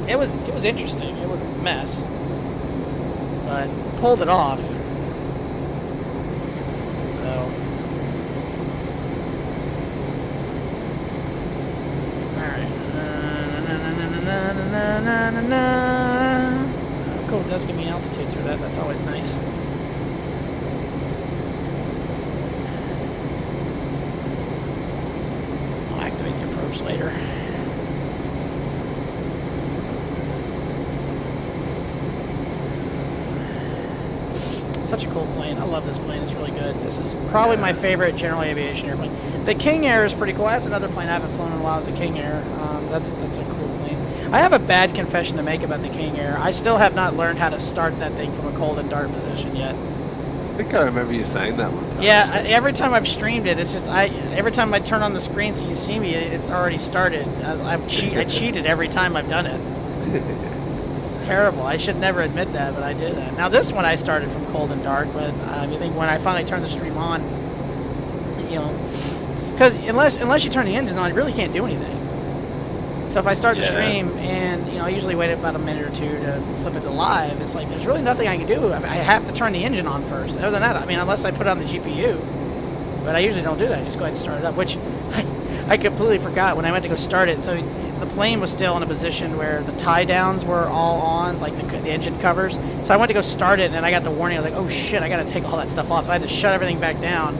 It was interesting. It was a mess, but pulled it off. So. Cool, it does give me altitude through that. That's always nice. I'll activate the approach later. Such a cool plane. I love this plane. It's really good. This is probably my favorite general aviation airplane. The King Air is pretty cool. That's another plane I haven't flown in a while. Is the King Air. That's a cool plane. I have a bad confession to make about the King Air. I still have not learned how to start that thing from a cold and dark position yet. I think I remember you saying that one time. Yeah, every time I've streamed it, it's just every time I turn on the screen so you see me, it's already started. I cheated every time I've done it. It's terrible. I should never admit that, but I did that. Now this one I started from cold and dark, but I think when I finally turned the stream on, you know, because unless you turn the engines on, you really can't do anything. So if I start the stream and, you know, I usually wait about a minute or two to flip it to live, it's like there's really nothing I can do. I have to turn the engine on first. Other than that, I mean, unless I put it on the GPU. But I usually don't do that. I just go ahead and start it up, which I completely forgot when I went to go start it. So the plane was still in a position where the tie downs were all on, like the engine covers. So I went to go start it, and I got the warning. I was like, oh shit, I got to take all that stuff off. So I had to shut everything back down,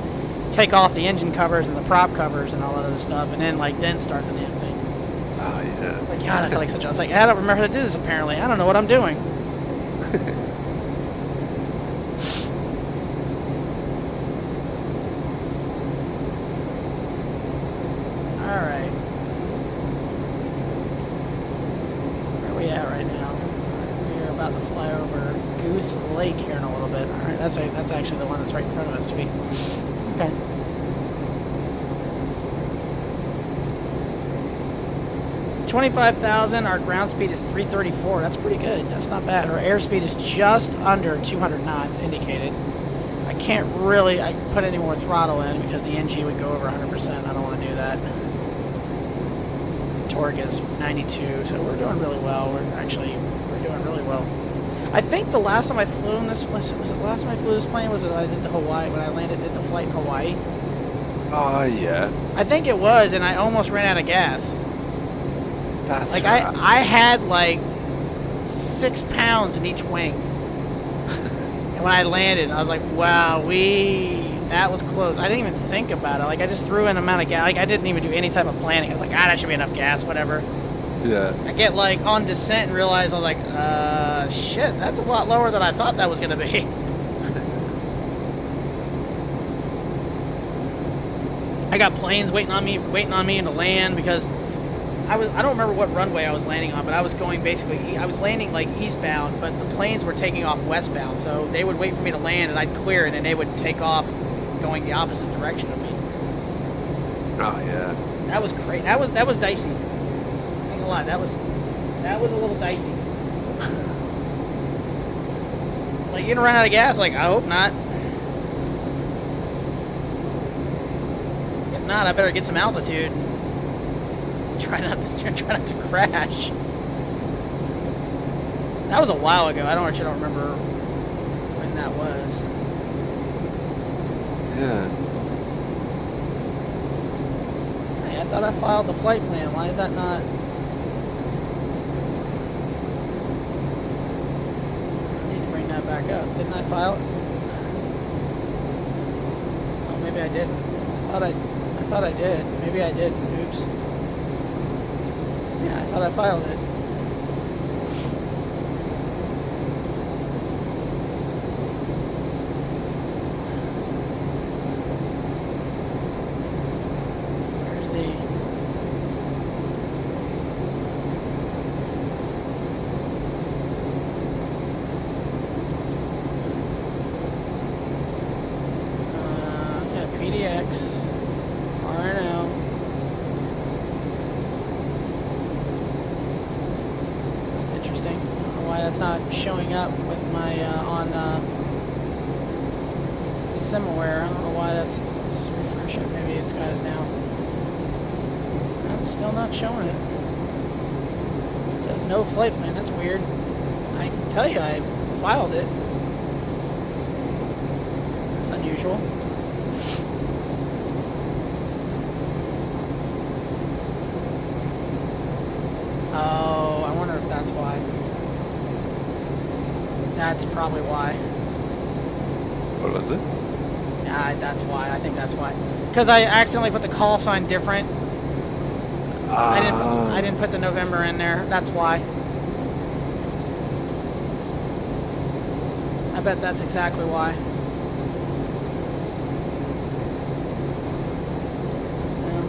take off the engine covers and the prop covers and all that other stuff, and then start the damn thing. Oh, yeah. It's like, God, I feel like I was like, I don't remember how to do this, apparently. I don't know what I'm doing. Alright. Where are we at right now? We're about to fly over Goose Lake here in a little bit. Alright, that's actually the one that's right in front of us. Sweet. Okay. 25,000. Our ground speed is 334. That's pretty good. That's not bad. Our airspeed is just under 200 knots indicated. I can't really put any more throttle in because the NG would go over 100%. I don't want to do that. Torque is 92, so we're doing really well. We're doing really well. I think the last time I flew in this was it the last time I flew this plane? Was it I did the Hawaii when I did the flight in Hawaii? Oh, yeah. I think it was, and I almost ran out of gas. That's like right. I had like 6 pounds in each wing. And when I landed, I was like, wow, that was close. I didn't even think about it. Like, I just threw in an amount of gas. Like, I didn't even do any type of planning. I was like, that should be enough gas, whatever. Yeah. I get, like, on descent and realize, I was like, shit, that's a lot lower than I thought that was going to be. I got planes waiting on me to land because I don't remember what runway I was landing on, but I was going I was landing like eastbound, but the planes were taking off westbound, so they would wait for me to land and I'd clear it and they would take off going the opposite direction of me. Oh, yeah. That was crazy. That was dicey. I'm not gonna lie, that was a little dicey. Like, you gonna run out of gas? Like, I hope not. If not, I better get some altitude. Try not to crash. That was a while ago. I actually don't remember when that was. Yeah. Hey, I thought I filed the flight plan. Why is that not? I need to bring that back up. Didn't I file it? Oh, maybe I didn't. I thought I did. Maybe I didn't. Oops. Yeah, I thought I filed it. Where's the... yeah, PDX-KRNO. That's not showing up with my on SimAware. I don't know why that's. Let's refresh it. Maybe it's got it now. No, it's still not showing it. It says no flight plan. That's weird. I can tell you I filed it. That's unusual. Oh, I wonder if that's why. That's probably why. What was it? Yeah, that's why. I think that's why. Because I accidentally put the call sign different. I didn't put the November in there. That's why. I bet that's exactly why.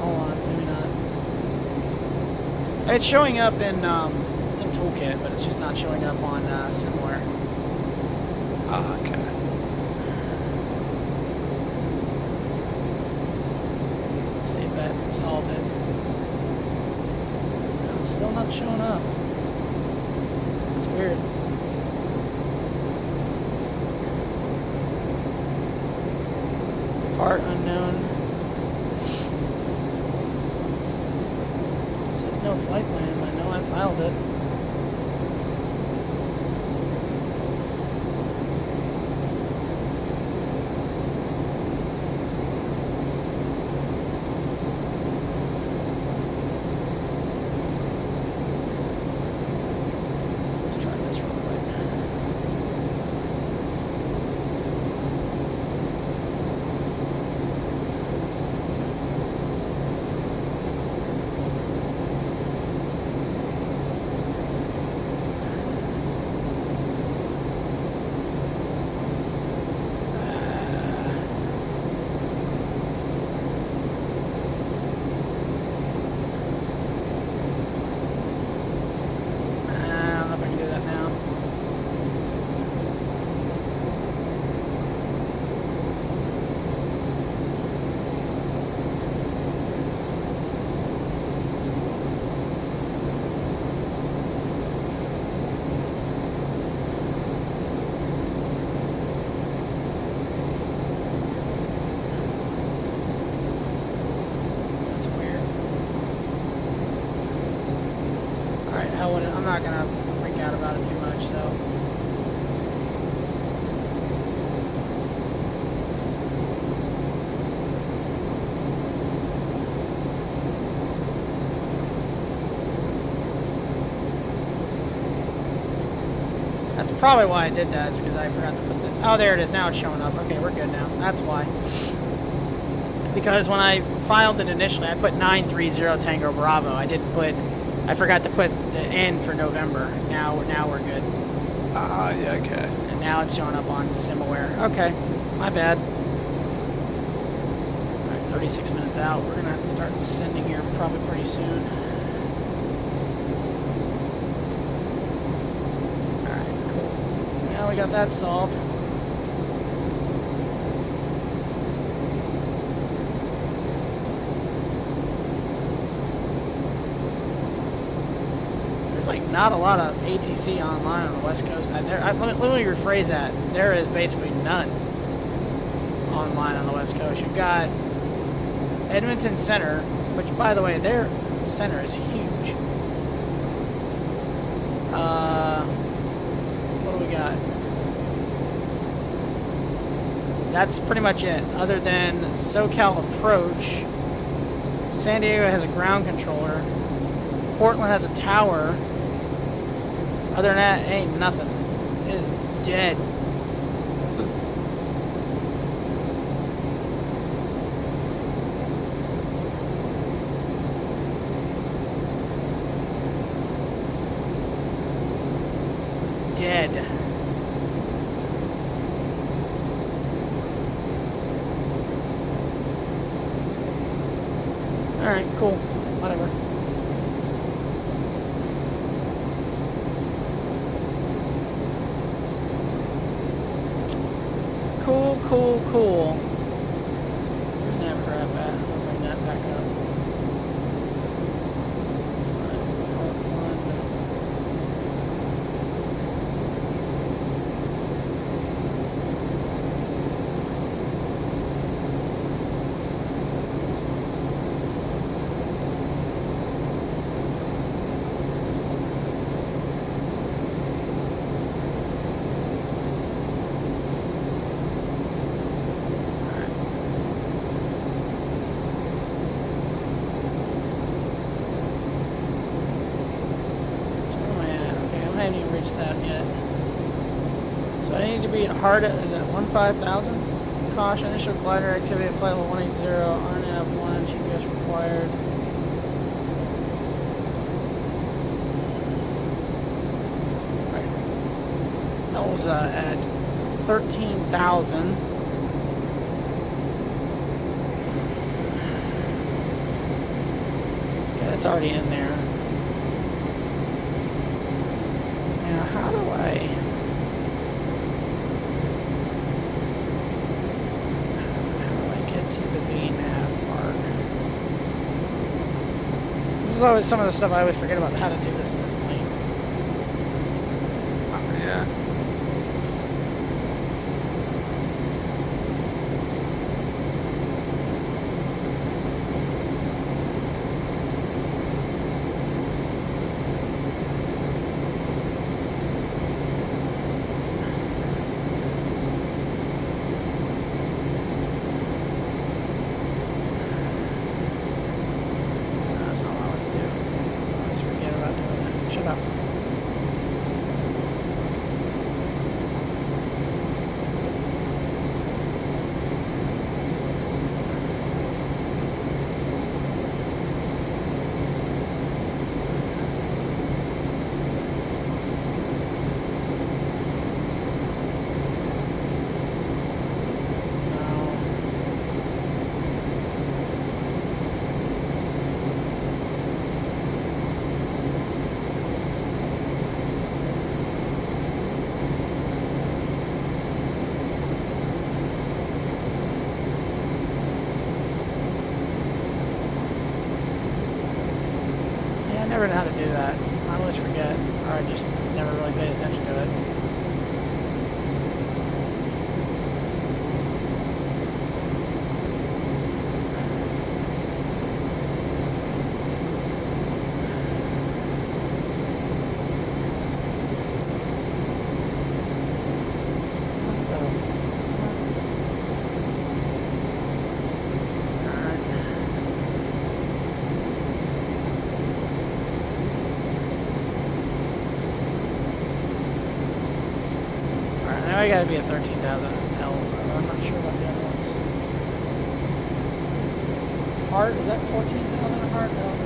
Hold on, maybe not. It's showing up in Sim Toolkit, but it's just not showing up on SimWare. Ah, okay. Let's see if that solved it. No, it's still not showing up. That's weird. Part unknown. It says no flight plan. I know I filed it. Let's try this real quick. I don't know if I can do that now. That's weird. Alright, I'm not gonna freak out about it too much, so. That's probably why I did that, is because I forgot to put the... Oh, there it is. Now it's showing up. Okay, we're good now. That's why. Because when I filed it initially, I put 930 Tango Bravo. I forgot to put the N for November. Now we're good. Ah, yeah, okay. And now it's showing up on SimAware. Okay, my bad. Alright, 36 minutes out. We're going to have to start descending here probably pretty soon. Alright, cool. Now we got that solved. Like not a lot of ATC online on the West Coast. Let me rephrase that. There is basically none online on the West Coast. You've got Edmonton Center, which, by the way, their center is huge. What do we got? That's pretty much it. Other than SoCal Approach, San Diego has a ground controller. Portland has a tower. Other than that, ain't nothing. It is dead. Dead. Alright, cool. Whatever. Cool. Where's Navgraph at? I'll bring that back up. I haven't even reached that yet. So I need to be at hard at, is that 15,000? Caution, initial glider activity at flight level 180, RNAV 1, GPS required. Right. That was at 13,000. Okay, that's already in there. Now, how do I get to the VNav part? This is always some of the stuff I always forget about how to do this in this plane. Yeah. That's not what I want to do. I always forget about doing that. Shut up. I never know how to do that. I always forget, or I just never really paid attention to it. What the fuck? Alright. Alright, now I gotta be at 13,000 L's. I'm not sure about the other ones. Heart, is that 14,000 a heart? I don't know.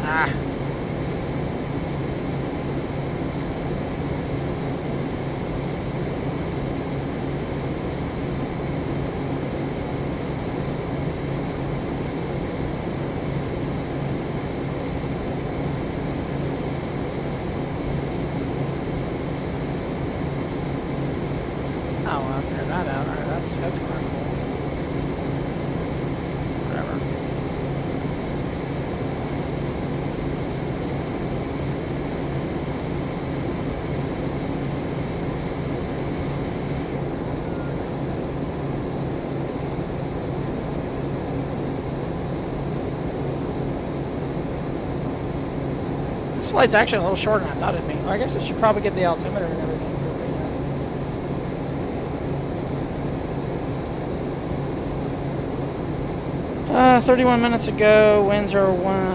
Ah. Oh, well, I figured that out. Alright, that's quite cool. Whatever. This flight's actually a little shorter than I thought it'd be. Well, I guess I should probably get the altimeter and everything for Reno. 31 minutes ago, winds are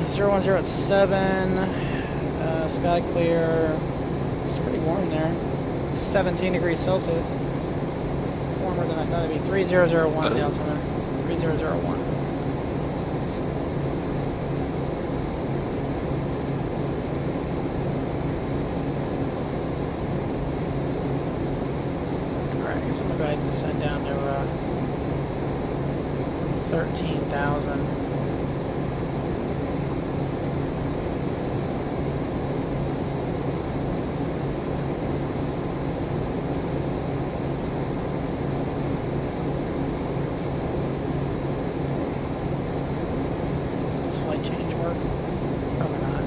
010 at 7, sky clear, it's pretty warm there, 17 degrees Celsius, warmer than I thought it'd be. 3001 is the altimeter, 3001. Alright, I guess I'm going to go ahead and descend down to 13,000. Does flight change work? Probably not.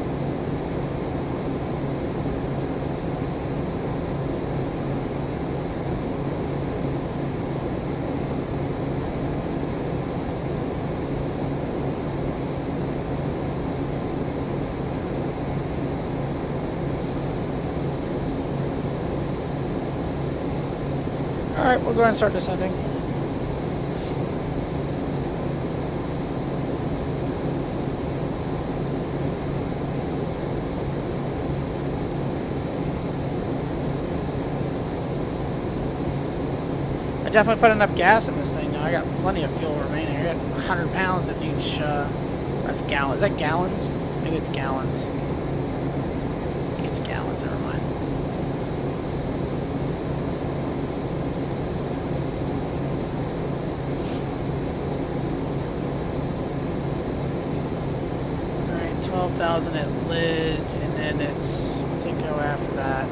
Alright, we'll go ahead and start descending. definitely put enough gas in this thing now. I got plenty of fuel remaining. I got 100 pounds in each, that's gallons. Is that gallons? Maybe it's gallons. I think it's gallons, never mind. Alright, 12,000 at Lidge, and then it's, what's it go after that?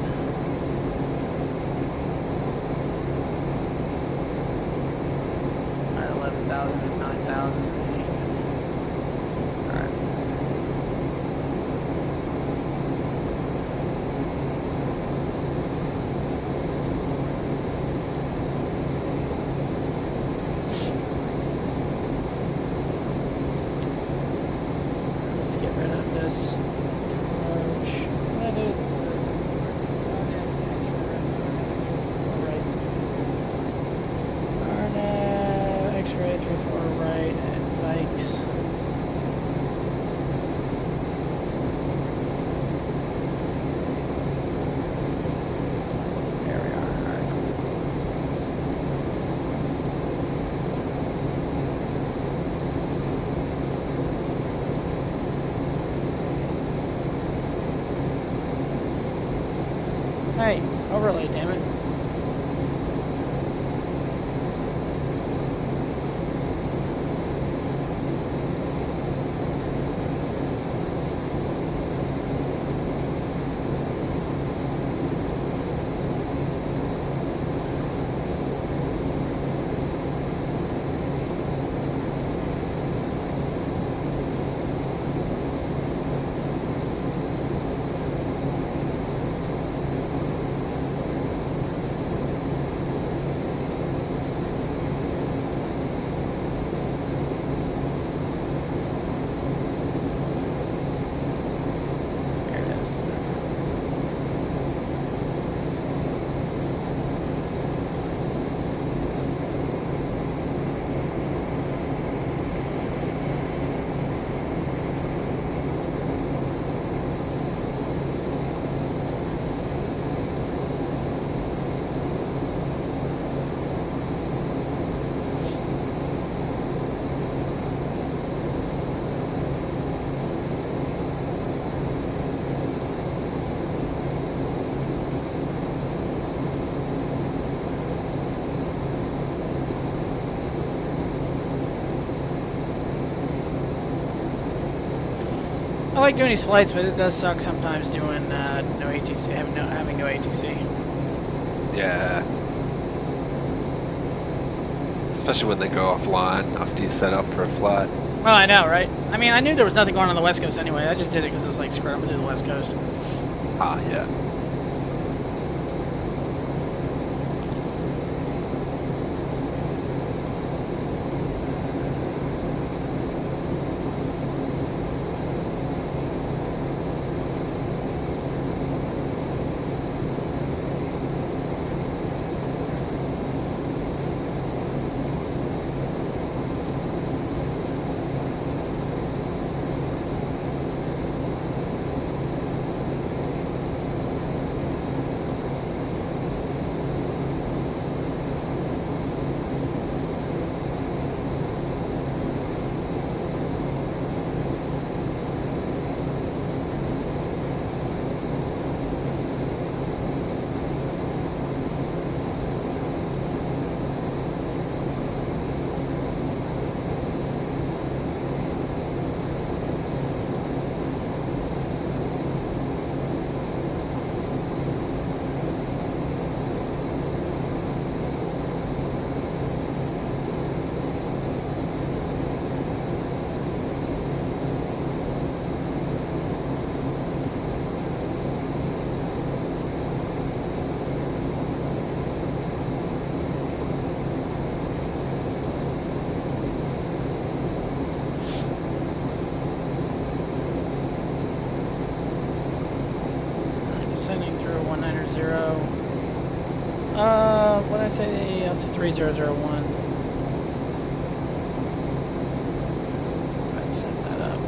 Alright, 11,000 and 9,000. Alright. Let's get rid of this approach. What is the X-ray 34 right and bikes. There we are. Alright, cool. Hey, overlay, damn it. There it is. I like doing these flights, but it does suck sometimes doing no ATC, having no ATC. Yeah. Especially when they go offline after you set up for a flight. Well, I know, right? I mean, I knew there was nothing going on the West Coast anyway. I just did it because it was like, screw it, I'm gonna do the West Coast. Ah, yeah. Sending through 190. What did I say? Altitude 3001. Let's set that up.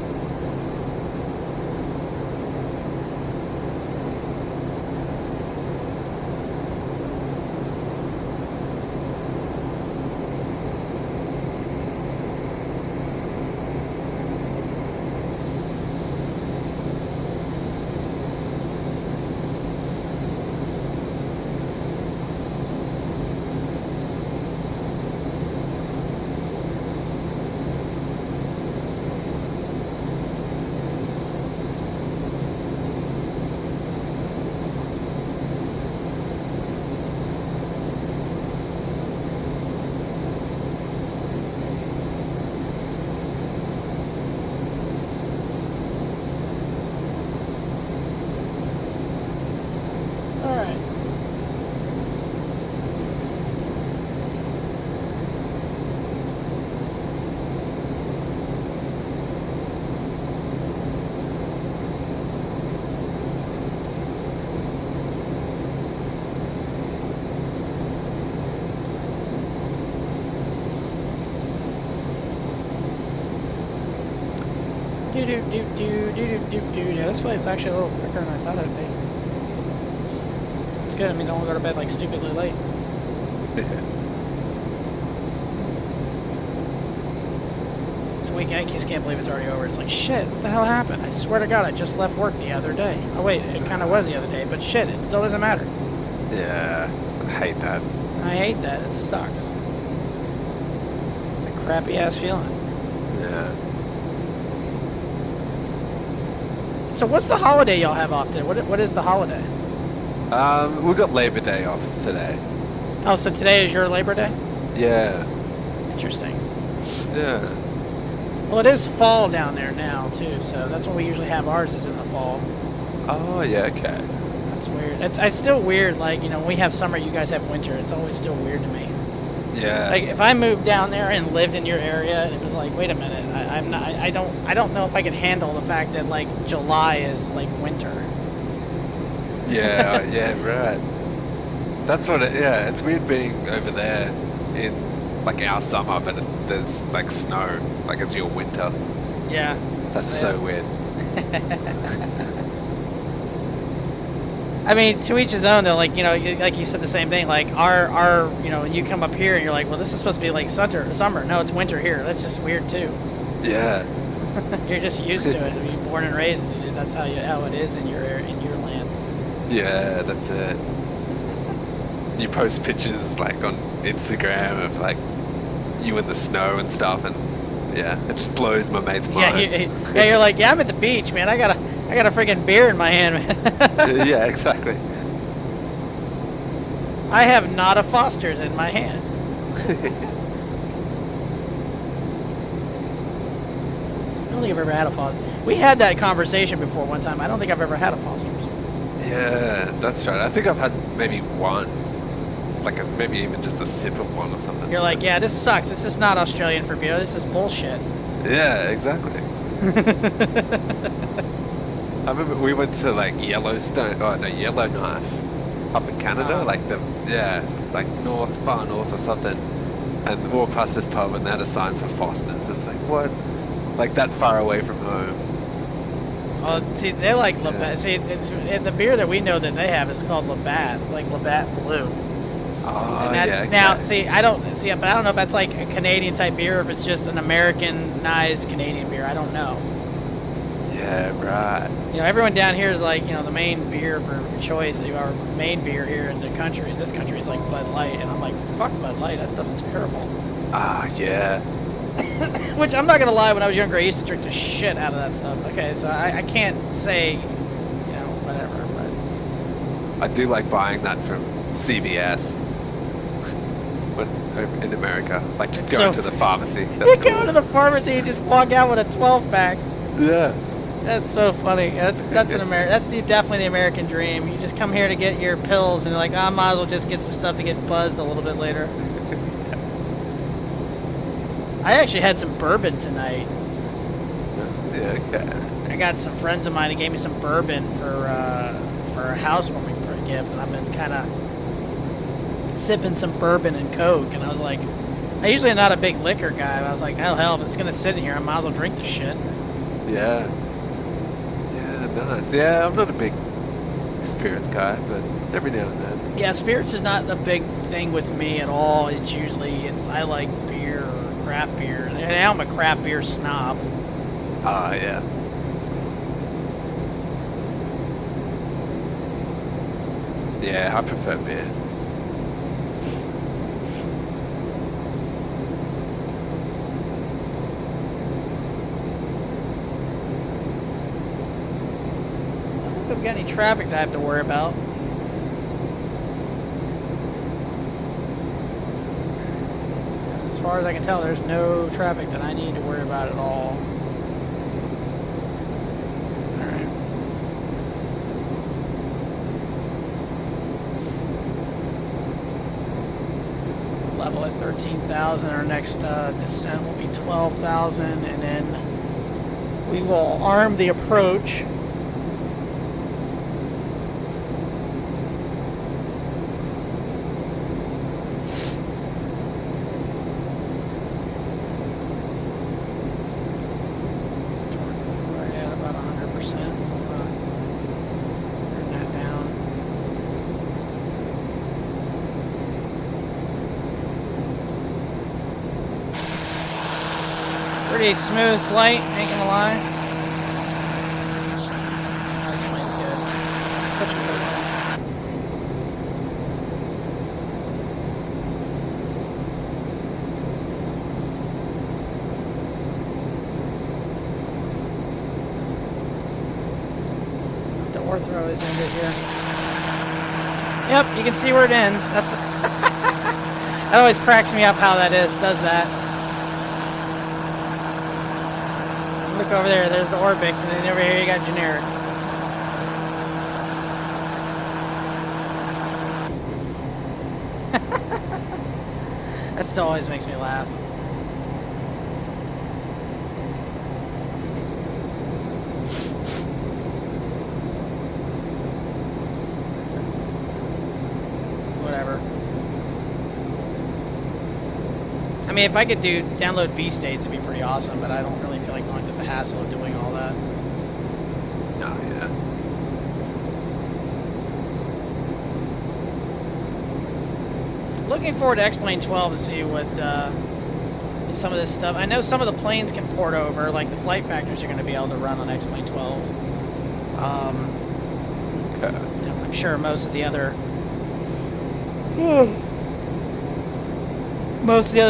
Do do do do do do do. Yeah, this flight's actually a little quicker than I thought it would be. It's good. It means I won't go to bed like stupidly late. This weekend, I just can't believe it's already over. It's like, shit, what the hell happened? I swear to God, I just left work the other day. Oh wait, it kind of was the other day, but shit, it still doesn't matter. Yeah, I hate that. I hate that. It sucks. It's a crappy ass feeling. Yeah. So what's the holiday y'all have off today? What is the holiday? We got Labor Day off today. Oh, so today is your Labor Day? Yeah. Interesting. Yeah. Well, it is fall down there now too, so that's when we usually have ours is in the fall. Oh, yeah, okay. That's weird. It's still weird, like, you know, when we have summer, you guys have winter. It's always still weird to me. Yeah. Like, if I moved down there and lived in your area, and it was like, wait a minute, I don't know if I can handle the fact that, like, July is, like, winter. Yeah, yeah, right. That's what yeah, it's weird being over there in, like, our summer, but there's, like, snow. Like, it's your winter. Yeah. That's so weird. I mean, to each his own, though. Like, you know, like you said the same thing. Like, our you know, you come up here and you're like, well, this is supposed to be like summer. No, it's winter here. That's just weird too. Yeah. You're just used to it. You're born and raised. That's how it is in your land. Yeah, that's it. You post pictures, like, on Instagram of, like, you in the snow and stuff, and yeah, it just blows my mate's mind. Yeah, you're like, yeah, I'm at the beach, man. I got a freaking beer in my hand, man. Yeah, exactly. I have not a Foster's in my hand. I don't think I've ever had a Foster. We had that conversation before one time. I don't think I've ever had a Foster's. Yeah, that's right. I think I've had maybe one. Like, maybe even just a sip of one or something. You're like, yeah, this sucks. This is not Australian for beer. This is bullshit. Yeah, exactly. I remember we went to, like, Yellowknife up in Canada, like like far north or something, and walked past this pub and they had a sign for Foster's. It was like, what? Like, that far away from home. Oh, see, they're like Labatt. See, the beer that we know that they have is called Labatt. It's like Labatt Blue. Oh, and that's yeah, okay. now. See, but I don't know if that's like a Canadian type beer or if it's just an Americanized Canadian beer. I don't know. Yeah, right. You know, everyone down here is like, you know, the main beer for choice. Our main beer here in this country is like Bud Light, and I'm like, fuck Bud Light. That stuff's terrible. Ah, yeah. Which I'm not gonna lie, when I was younger, I used to drink the shit out of that stuff. Okay, so I can't say, you know, whatever, but I do like buying that from CVS. In America, like, just going to the pharmacy. You go to the pharmacy and just walk out with a 12-pack. Yeah. That's so funny. That's definitely the American dream. You just come here to get your pills, and you're like, I might as well just get some stuff to get buzzed a little bit later. I actually had some bourbon tonight. Yeah, okay. I got some friends of mine that gave me some bourbon for a housewarming gift, and I've been kind of sipping some bourbon and Coke, and I was like, I usually am not a big liquor guy, but I was like, hell, if it's gonna sit in here, I might as well drink the shit. Yeah. Yeah, nice. Yeah, I'm not a big spirits guy, but every now and then. Yeah, spirits is not the big thing with me at all. I like beer or craft beer, and now I'm a craft beer snob. Ah, yeah. Yeah, I prefer beer. I've got any traffic that I have to worry about. As far as I can tell, there's no traffic that I need to worry about at all. Alright. Level at 13,000. Our next descent will be 12,000, and then we will arm the approach. Pretty smooth flight, ain't gonna lie. This plane's good. Such a good one. The ortho is ended here. Yep, you can see where it ends. That's that always cracks me up how that does that. Look over there, there's the Orbix, and then over here you got generic. That still always makes me laugh. Whatever. I mean, if I could download V-States, it'd be pretty awesome, but I don't really feel like going through the hassle of doing all that. Oh, yeah. Looking forward to XP11 to see what some of this stuff. I know some of the planes can port over, like the flight factors are going to be able to run on XP11. I'm sure most of the other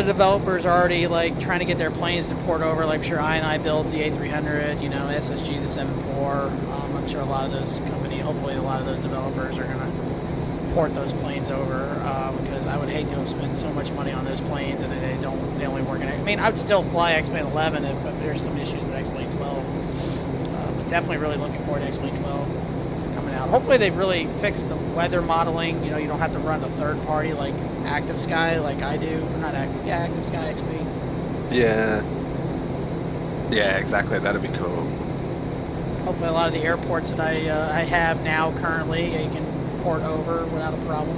developers are already like trying to get their planes to port over. Like I'm sure I&I builds the A300, you know, SSG the 7.4. I'm sure a lot of those companies, hopefully a lot of those developers are going to port those planes over, because I would hate to have spent so much money on those planes and then they only work in it. I mean, I would still fly XP11 if there's some issues with XP12, but definitely really looking forward to XP12 coming out. Hopefully they've really fixed the weather modeling. You know, you don't have to run a third party like Active Sky like I do. Not Active, yeah, Active Sky XP. Yeah. Yeah, exactly. That'd be cool. Hopefully a lot of the airports that I have now currently, you can port over without a problem.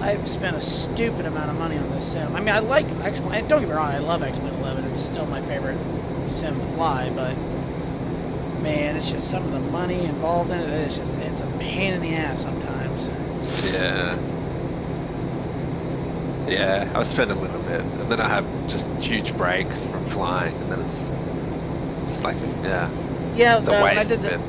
I've spent a stupid amount of money on this sim. I mean, I like XP11. Don't get me wrong, I love XP11. It's still my favorite sim to fly, but man, it's just some of the money involved in it. It's a pain in the ass sometimes. Yeah. Yeah, I spend a little bit, and then I have just huge breaks from flying, and then it's like, yeah. Yeah, it's a waste of it.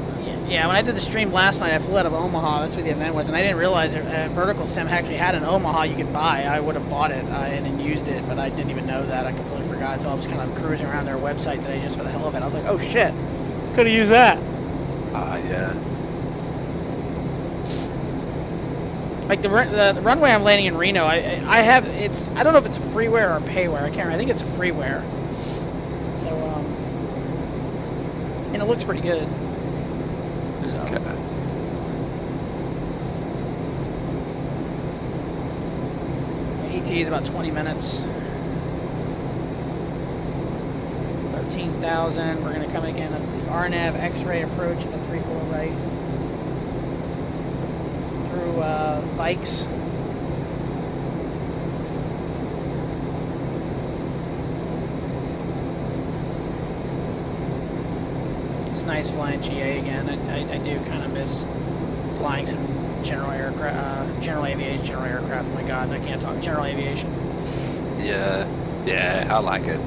Yeah, when I did the stream last night, I flew out of Omaha. That's where the event was, and I didn't realize Vertical Sim actually had an Omaha you could buy. I would have bought it and then used it, but I didn't even know that. I completely forgot until I was kind of cruising around their website today just for the hell of it. I was like, oh shit, could have used that. Yeah. Like the runway I'm landing in Reno, I don't know if it's a freeware or a payware. I can't remember. I think it's a freeware. So and it looks pretty good. So. Okay. ET is about 20 minutes. 13,000. We're going to come again. That's the RNAV X-ray approach in the 3-4 right. Through bikes. It's nice flying GA again. I do kind of miss flying some general aviation. General aircraft. Oh my god, I can't talk. General aviation. Yeah. Yeah, I like it.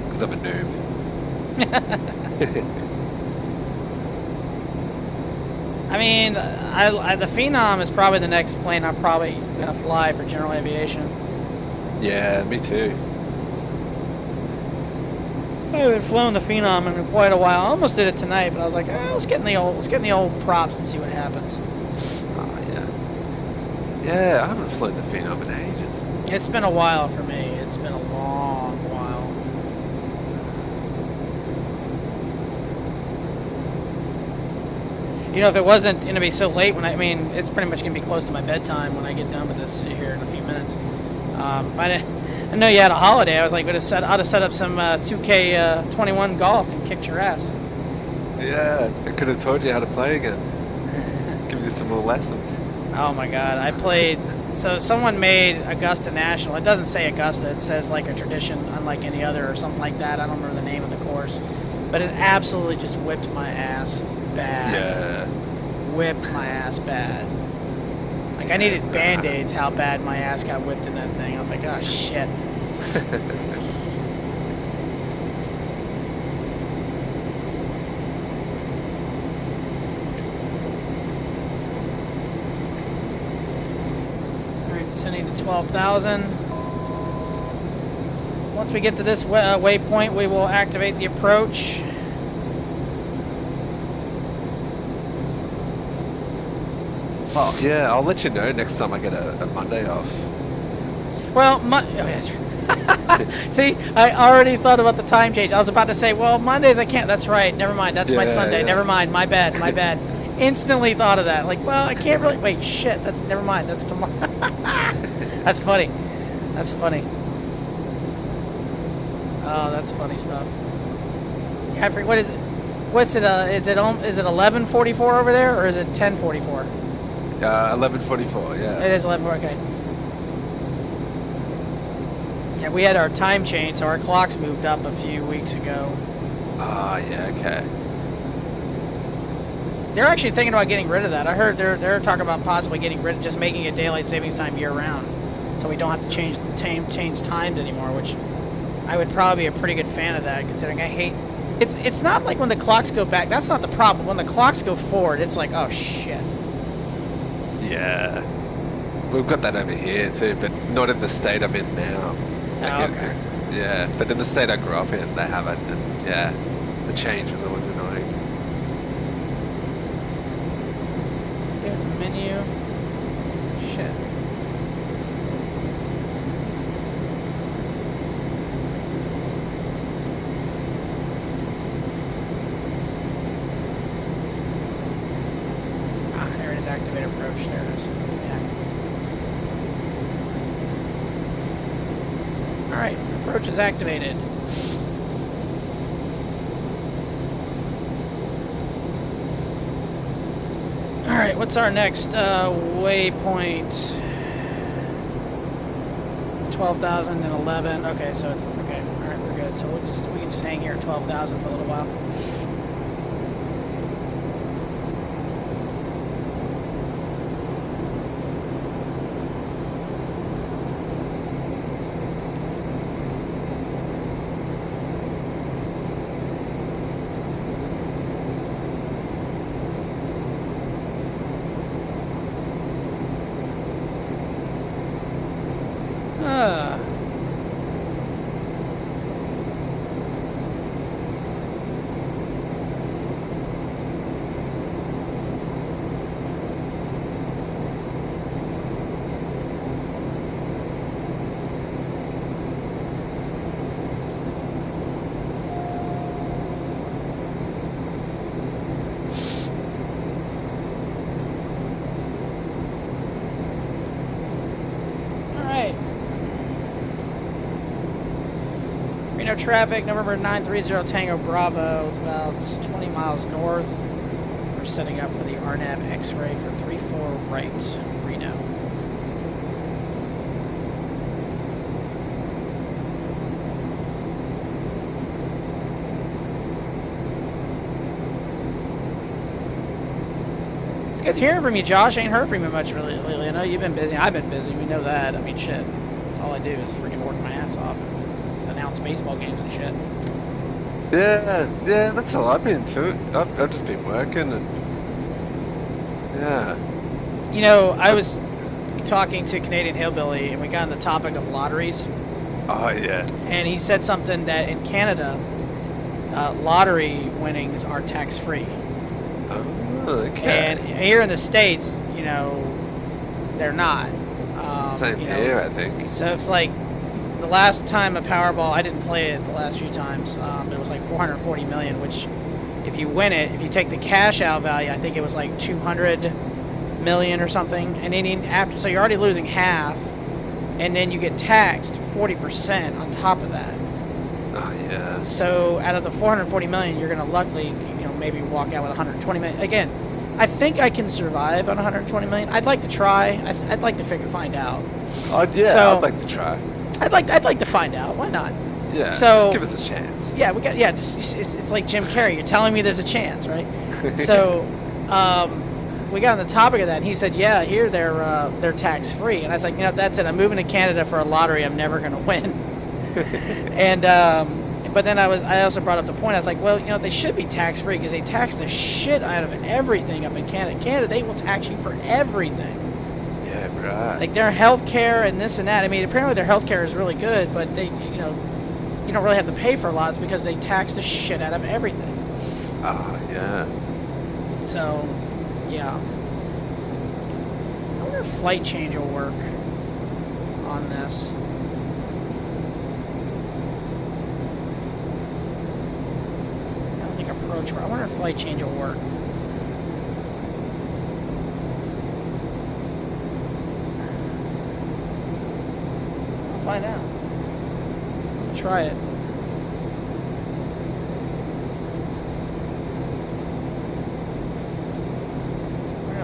Because I'm a noob. I mean, the Phenom is probably the next plane I'm probably going to fly for general aviation. Yeah, me too. I haven't flown the Phenom in quite a while. I almost did it tonight, but I was like, let's get in the old props and see what happens. Oh, yeah. Yeah, I haven't flown the Phenom in ages. It's been a while for me. It's been a long while. You know, if it wasn't going to be so late I mean, it's pretty much going to be close to my bedtime when I get done with this here in a few minutes. If I know you had a holiday, I was like, I'd have set up some 2K21 golf and kicked your ass. Yeah, I could have told you how to play again. Give you some more lessons. Oh my god, I played... So someone made Augusta National. It doesn't say Augusta, it says like a tradition unlike any other or something like that. I don't remember the name of the course. But it absolutely just whipped my ass bad. Yeah. Whipped my ass bad. Like I needed Band-Aids how bad my ass got whipped in that thing. I was like, oh shit. Alright, descending to 12,000. Once we get to this waypoint, we will activate the approach. Oh, yeah, I'll let you know next time I get a Monday off. Well, oh, yes. See, I already thought about the time change. I was about to say, well, Mondays I can't. That's right. Never mind. That's my Sunday. Yeah. Never mind. My bad. My bad. Instantly thought of that. Like, well, I can't really. Wait, shit. That's never mind. That's tomorrow. That's funny. That's funny. Oh, that's funny stuff. Yeah, I forget, what is it? What's it? Is it 11:44 over there, or is it 10:44? 11:44. Yeah. It is 11:44. Okay. Yeah, we had our time change, so our clocks moved up a few weeks ago. Ah, yeah. Okay. They're actually thinking about getting rid of that. I heard they're talking about possibly getting rid of just making it daylight savings time year round, so we don't have to change times anymore. Which I would probably be a pretty good fan of that, considering I hate. It's not like when the clocks go back. That's not the problem. When the clocks go forward, it's like, oh shit. Yeah. We've got that over here too, but not in the state I'm in now. Oh, okay. Yeah, but in the state I grew up in, they have it, and yeah, the change was always annoying. Menu. Shit. Ah, there it is. Activate approach. There it is. Yeah. Alright, approach is activated. Alright, what's our next waypoint? 12,011. Okay, so okay, alright, we're good. So we can just hang here at 12,000 for a little while. Reno traffic, November 930 Tango Bravo is about 20 miles north. We're setting up for the RNAV X-ray for 34 right, Reno. It's good hearing from you, Josh. I ain't heard from you much really lately. I know you've been busy. I've been busy. We know that. I mean, shit. That's all I do is freaking work my ass off and announce baseball games and shit. Yeah, that's all I've been to. I've just been working and yeah. You know, I was talking to Canadian Hillbilly and we got on the topic of lotteries. Oh yeah. And he said something that in Canada, lottery winnings are tax-free. Oh, okay. And here in the States, you know, they're not. Same here, I think. So it's like the last time a Powerball, I didn't play it the last few times, but it was like 440 million, which if you win it, if you take the cash out value, I think it was like 200 million or something. And then after, so you're already losing half, and then you get taxed 40% on top of that. Oh yeah. So out of the 440 million, you're going to luckily, you know, maybe walk out with 120 million. Again, I think I can survive on 120 million. I'd like to try. I'd like to find out. Oh yeah, So, I'd like to try. I'd like to find out. Why not? Yeah. So just give us a chance. yeah, we got it's like Jim Carrey. You're telling me there's a chance, right? So we got on the topic of that, and he said, yeah, here they're tax free, and I was like, you know, that's it. I'm moving to Canada for a lottery I'm never going to win. And but then I also brought up the point. I was like, well, you know, they should be tax free because they tax the shit out of everything up in Canada. Canada, they will tax you for everything. Yeah, right. Like their health care and this and that. I mean, apparently their health care is really good, but they, you know, you don't really have to pay for lots because they tax the shit out of everything. Ah, yeah. So, yeah. I wonder if flight change will work on this. I don't think approach. I wonder if flight change will work. I'll find out. I'll try it.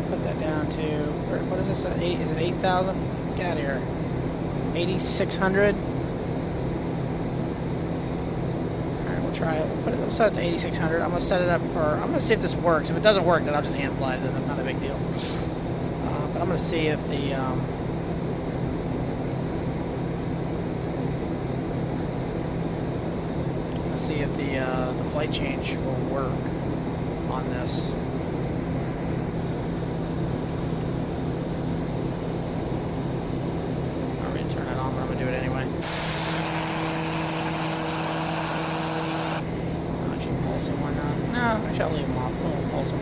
Put that down to, what is this at 8? Is it 8,000? Get out of here. 8,600. Alright, we'll try it. We'll set it to 8,600. I'm gonna set it up for, I'm gonna see if this works. If it doesn't work, then I'll just hand fly it. It's not a big deal. But I'm gonna see if the the flight change will work on this. Turn it on, but I'm gonna do it anyway. I'll actually pulse him, why not? No, actually I'll leave him off. We'll pulse him.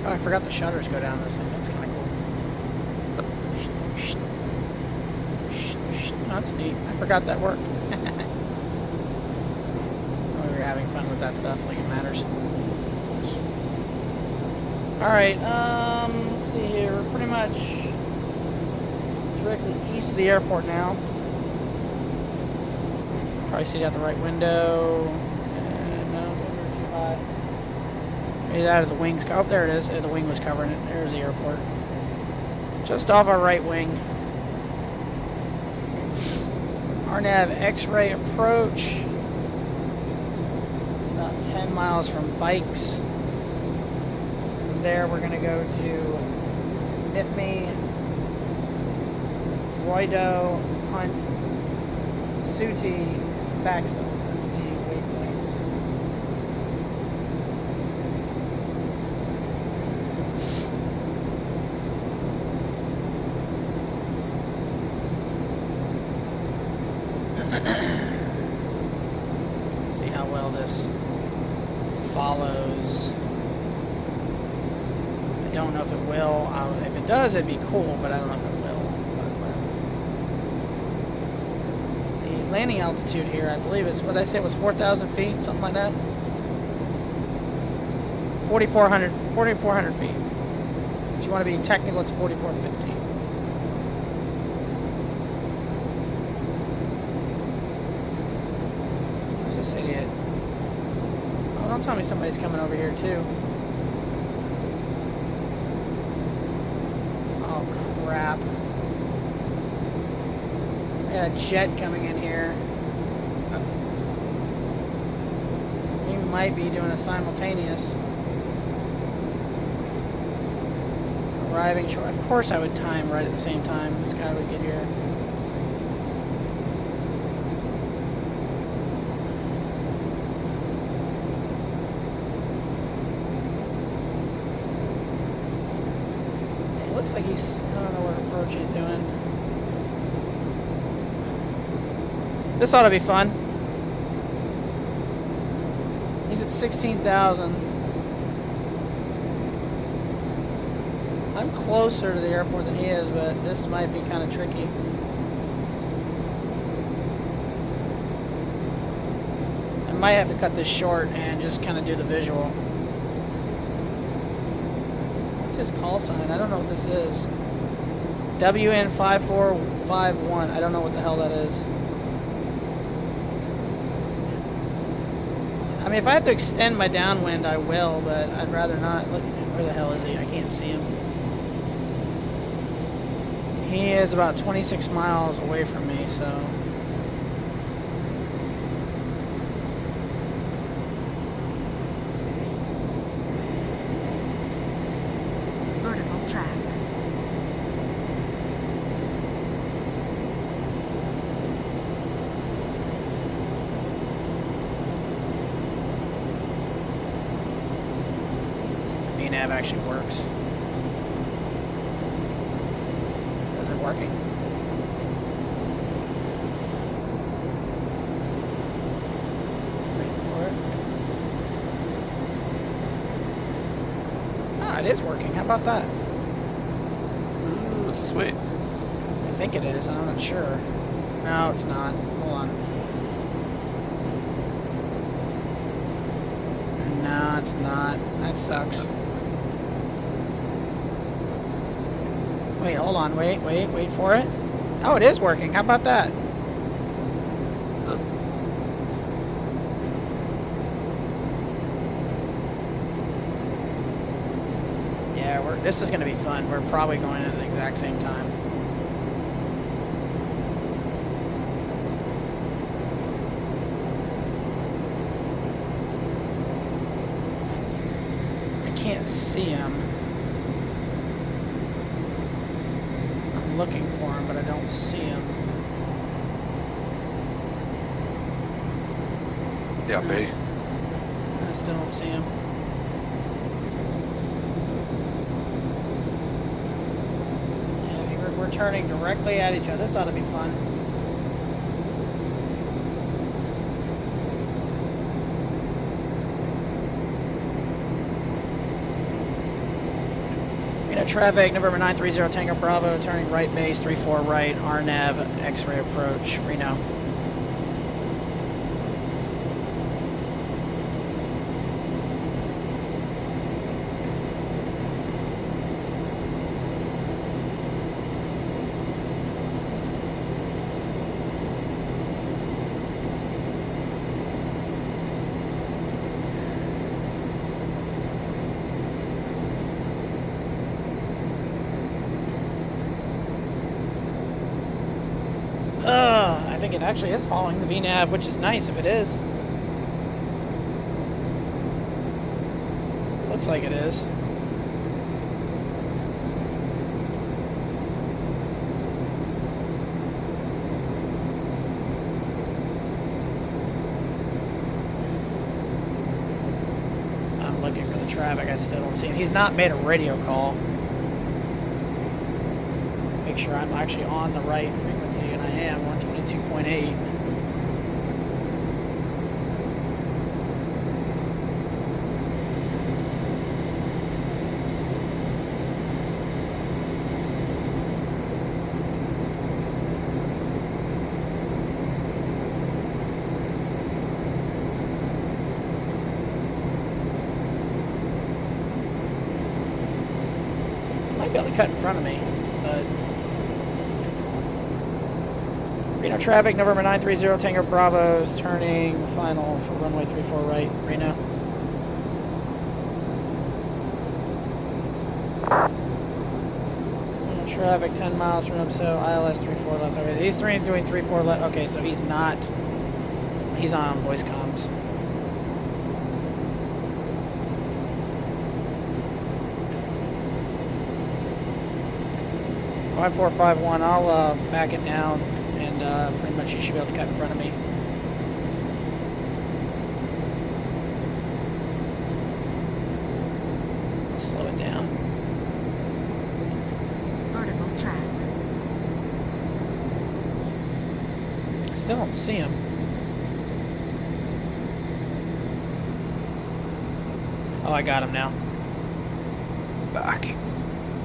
Oh, I forgot the shutters go down this thing. That's kind of cool. Oh, that's neat. I forgot that worked. We were having fun with that stuff, like it matters. Alright, let's see here. We're pretty much directly east of the airport now. Probably see it out the right window. No, we're too high. Maybe out of the wings. Oh, there it is. The wing was covering it. There's the airport. Just off our right wing. RNAV X-ray approach. About 10 miles from Vikes. From there, we're going to go to Nipmi, Roido, Punt, Suti, Faxo. That's the waypoints. See how well this follows. I don't know if it will. If it does, it'd be cool, but I don't know if it will. The landing altitude here, I believe, is what did I say it was 4,000 feet, something like that. 4,400 feet. If you want to be technical, it's 4,450. This idiot. Oh, don't tell me somebody's coming over here too. Oh crap. I got a jet coming in here. We might be doing a simultaneous. Arriving short. Of course I would time right at the same time this guy would get here. Looks like he's, I don't know what approach he's doing. This ought to be fun. He's at 16,000. I'm closer to the airport than he is, but this might be kind of tricky. I might have to cut this short and just kind of do the visual. What's his call sign? I don't know what this is. WN5451. I don't know what the hell that is. I mean, if I have to extend my downwind, I will, but I'd rather not. Look, Where the hell is he? I can't see him. He is about 26 miles away from me, so... Vertical track. The VNAV actually works. Is it working? Waiting for it. Ah, it is working. How about that? Ooh, sweet. I think it is. I'm not sure. No, it's not. Hold on. No, it's not. That sucks. Wait, hold on. Wait for it. Oh, it is working. How about that? Huh. Yeah, this is going to be fun. We're probably going at the exact same time. I can't see him. I'm looking for him, but I don't see him. Yeah, B. I still don't see him. Yeah, we're turning directly at each other. This ought to be fun. Reno traffic, November 930 Tango Bravo, turning right base, 34 right, RNAV, X-ray approach, Reno. I think it actually is following the VNAV, which is nice if it is. Looks like it is. I'm looking for the traffic. I still don't see him. He's not made a radio call. Make sure I'm actually on the right frequency, and I am 122.8. Might be able to cut in front of me, but. Reno traffic, November 930 Tango Bravo is turning final for runway 34 right, Reno. Reno traffic, 10 miles from Upso, ILS 34 left. Okay, he's doing 34 left. Okay, so he's not. He's on voice comms. Five four five one. I'll back it down. And pretty much you should be able to cut in front of me. I'll slow it down. Vertical track. Still don't see him. Oh, I got him now. Back.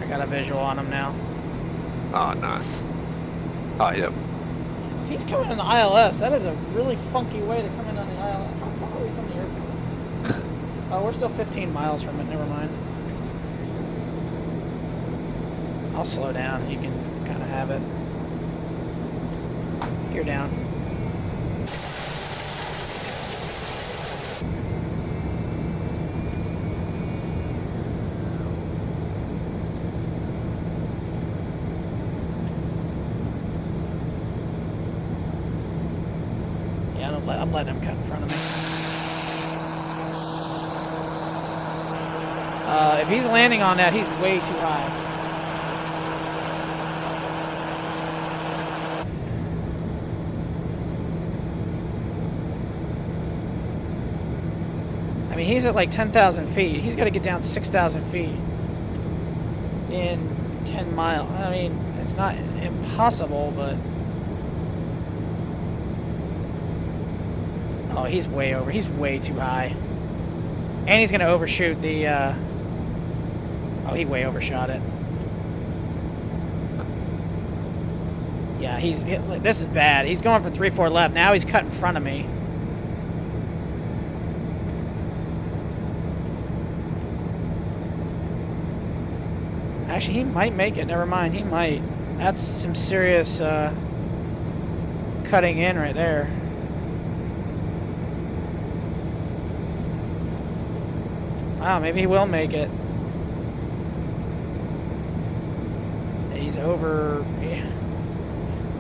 I got a visual on him now. Oh, nice. Oh, yep. If he's coming in the ILS, that is a really funky way to come in on the ILS. How far are we from the airport? Oh, we're still 15 miles from it. Never mind. I'll slow down. You can kind of have it. Gear down. I'm letting him cut in front of me. If he's landing on that, he's way too high. I mean, he's at like 10,000 feet. He's got to get down 6,000 feet in 10 miles. I mean, it's not impossible, but... Oh, he's way over. He's way too high. And he's going to overshoot the... Oh, he way overshot it. Yeah, this is bad. He's going for 3-4 left. Now he's cut in front of me. Actually, he might make it. Never mind. He might. That's some serious cutting in right there. Wow, maybe he will make it. He's over. Yeah.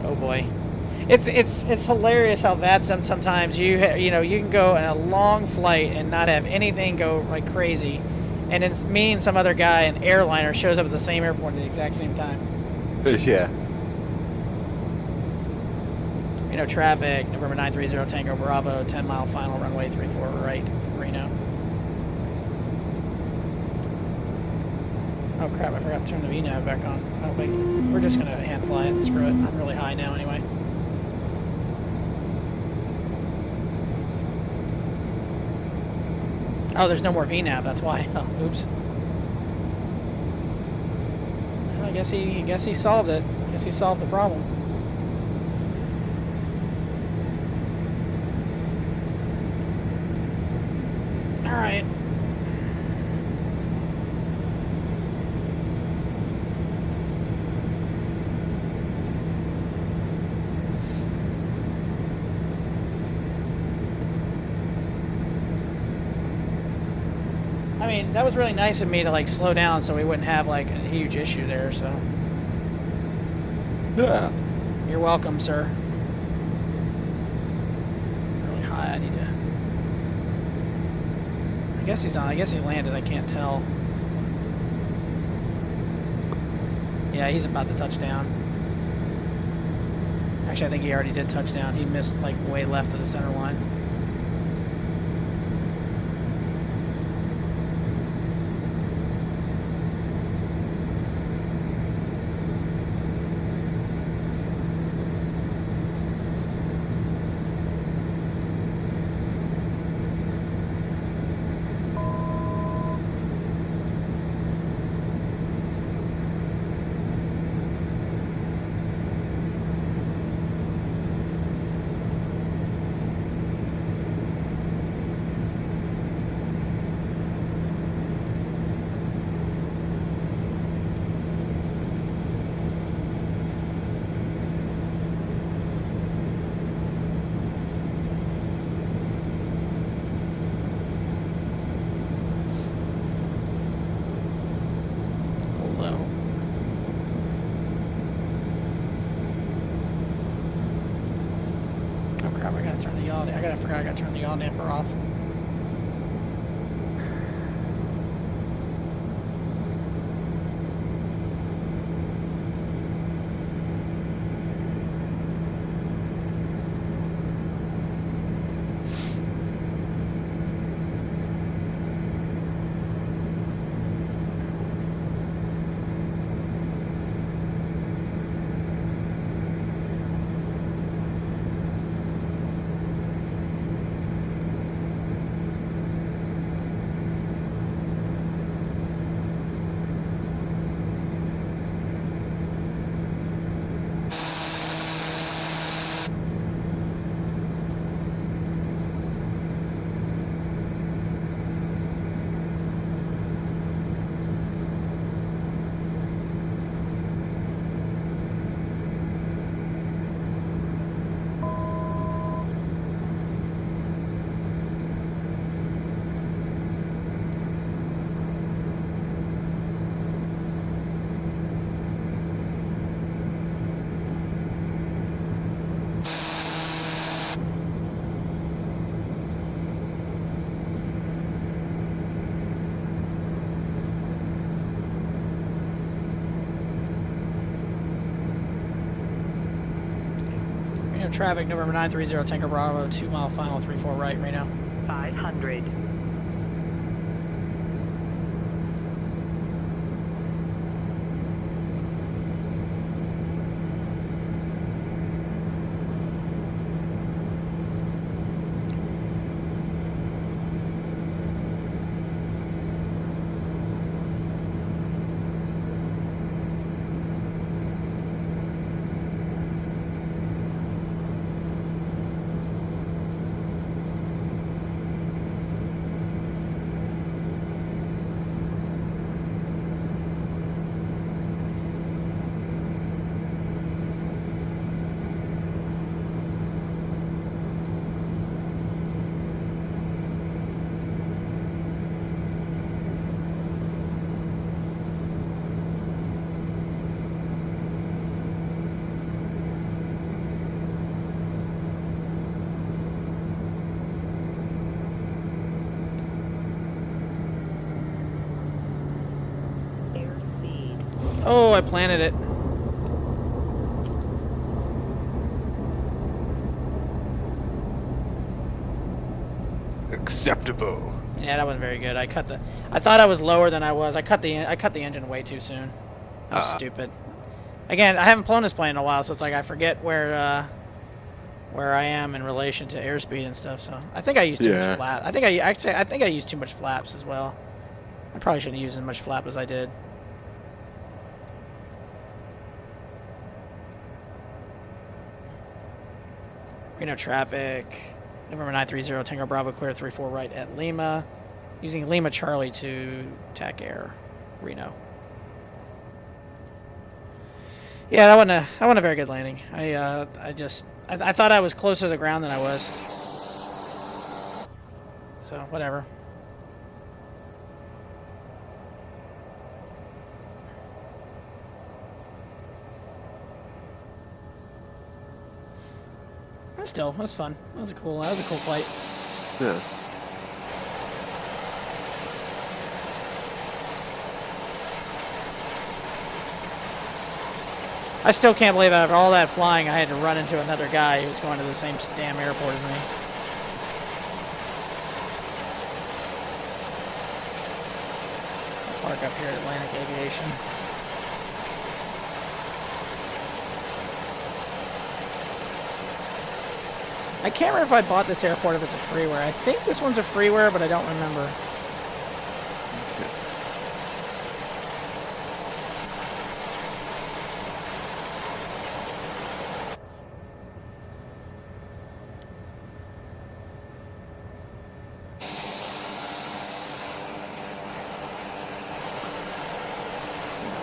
Oh boy, it's hilarious how Vatstim sometimes you know you can go on a long flight and not have anything go like crazy, and it's me and some other guy, an airliner, shows up at the same airport at the exact same time. Yeah. You know, traffic, November 930 Tango Bravo, 10-mile final runway 34 right, Reno. Oh crap, I forgot to turn the VNAV back on. Oh wait, we're just gonna hand fly it, screw it. I'm really high now anyway. Oh, there's no more VNAV, that's why. Oh, oops. Well, I guess he solved it. I guess he solved the problem. Alright. I mean, that was really nice of me to like slow down so we wouldn't have like a huge issue there, so. Yeah. You're welcome, sir. Really high, I need to. I guess he's on, I guess he landed, I can't tell. Yeah, he's about to touch down. Actually, I think he already did touch down. He missed like way left of the center line. I forgot I gotta turn the yaw damper off. Reno traffic, November 930 Tango Bravo, 2 mile final, 34 right, Reno. 500. Oh, I planted it. Acceptable. Yeah, that wasn't very good. I thought I was lower than I was. I cut the engine way too soon. That was stupid. Again, I haven't flown this plane in a while, so it's like I forget where I am in relation to airspeed and stuff. So I think I used too much flap. I think I used too much flaps as well. I probably shouldn't use as much flap as I did. Reno traffic, November 930 Tango Bravo, clear 34 right at Lima, using Lima Charlie to TAC Air, Reno. Yeah, that wasn't a very good landing. I thought I was closer to the ground than I was. So whatever. Still, it was fun. That was a cool flight. Yeah. I still can't believe after all that flying, I had to run into another guy who was going to the same damn airport as me. Park up here at Atlantic Aviation. I can't remember if I bought this airport, if it's a freeware. I think this one's a freeware, but I don't remember.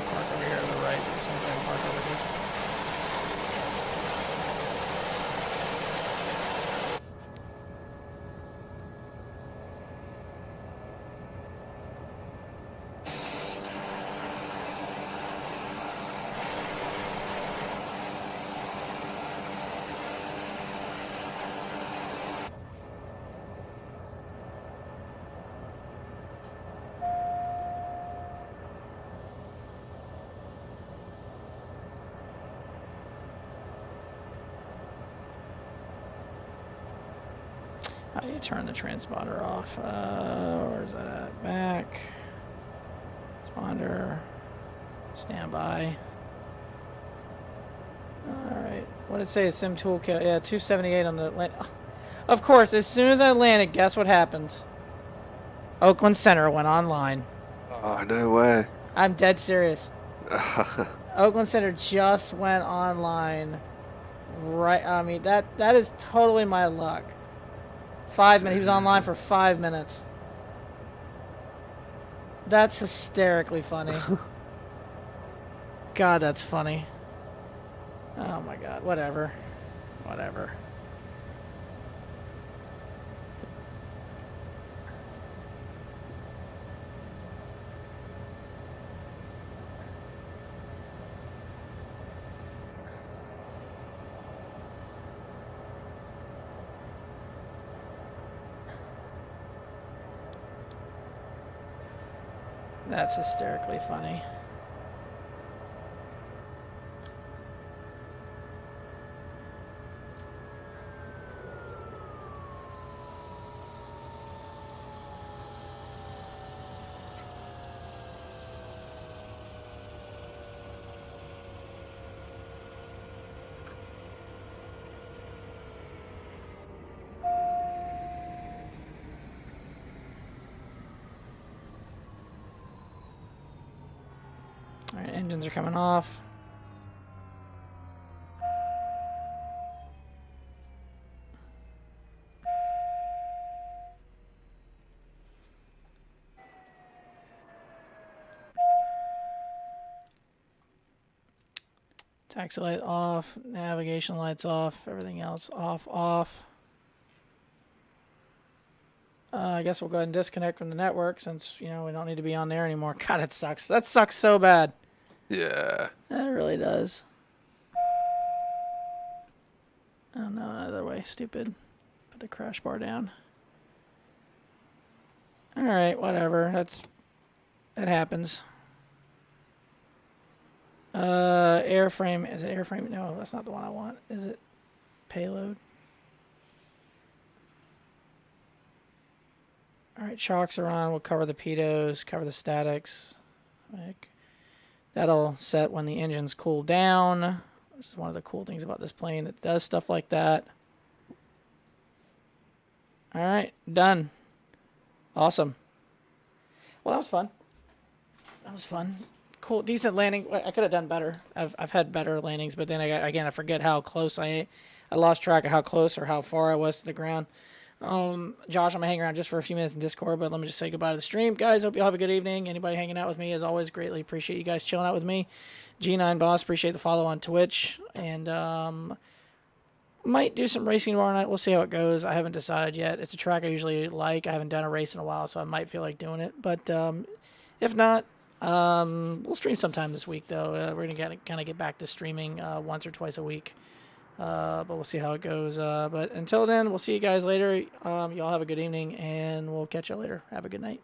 Park over here to the right or something. Park over here. How do you turn the transponder off? Where's that at? Back. Transponder. Standby. Alright. What did it say? Sim toolkit. Yeah, 278 on the land. Of course, as soon as I landed, guess what happens? Oakland Center went online. Oh, no way. I'm dead serious. Oakland Center just went online. Right. I mean, that is totally my luck. 5 minutes. He was online for 5 minutes. That's hysterically funny. God, that's funny. Oh my God. Whatever. Whatever. That's hysterically funny. Alright, engines are coming off. Taxi light off, navigation lights off, everything else off. I guess we'll go ahead and disconnect from the network since, we don't need to be on there anymore. God, it sucks. That sucks so bad. Yeah. That really does. Oh, no, other way. Stupid. Put the crash bar down. Alright, whatever. That happens. Airframe. Is it airframe? No, that's not the one I want. Is it payload? Alright, shocks are on. We'll cover the pitos, cover the statics. That'll set when the engines cool down. This is one of the cool things about this plane. It does stuff like that. Alright, done. Awesome. Well, that was fun. That was fun. Cool, decent landing. I could have done better. I've had better landings, but then I forget how close I lost track of how close or how far I was to the ground. Josh, I'm gonna hang around just for a few minutes in Discord, but let me just say goodbye to the stream. Guys, hope you all have a good evening. Anybody hanging out with me, as always, greatly appreciate you guys chilling out with me. G9 Boss, appreciate the follow on Twitch. And might do some racing tomorrow night. We'll see how it goes. I haven't decided yet. It's a track I usually like. I haven't done a race in a while, so I might feel like doing it. But if not, we'll stream sometime this week, though. We're gonna kind of get back to streaming once or twice a week. But we'll see how it goes. But until then, we'll see you guys later. Y'all have a good evening, and we'll catch you later. Have a good night.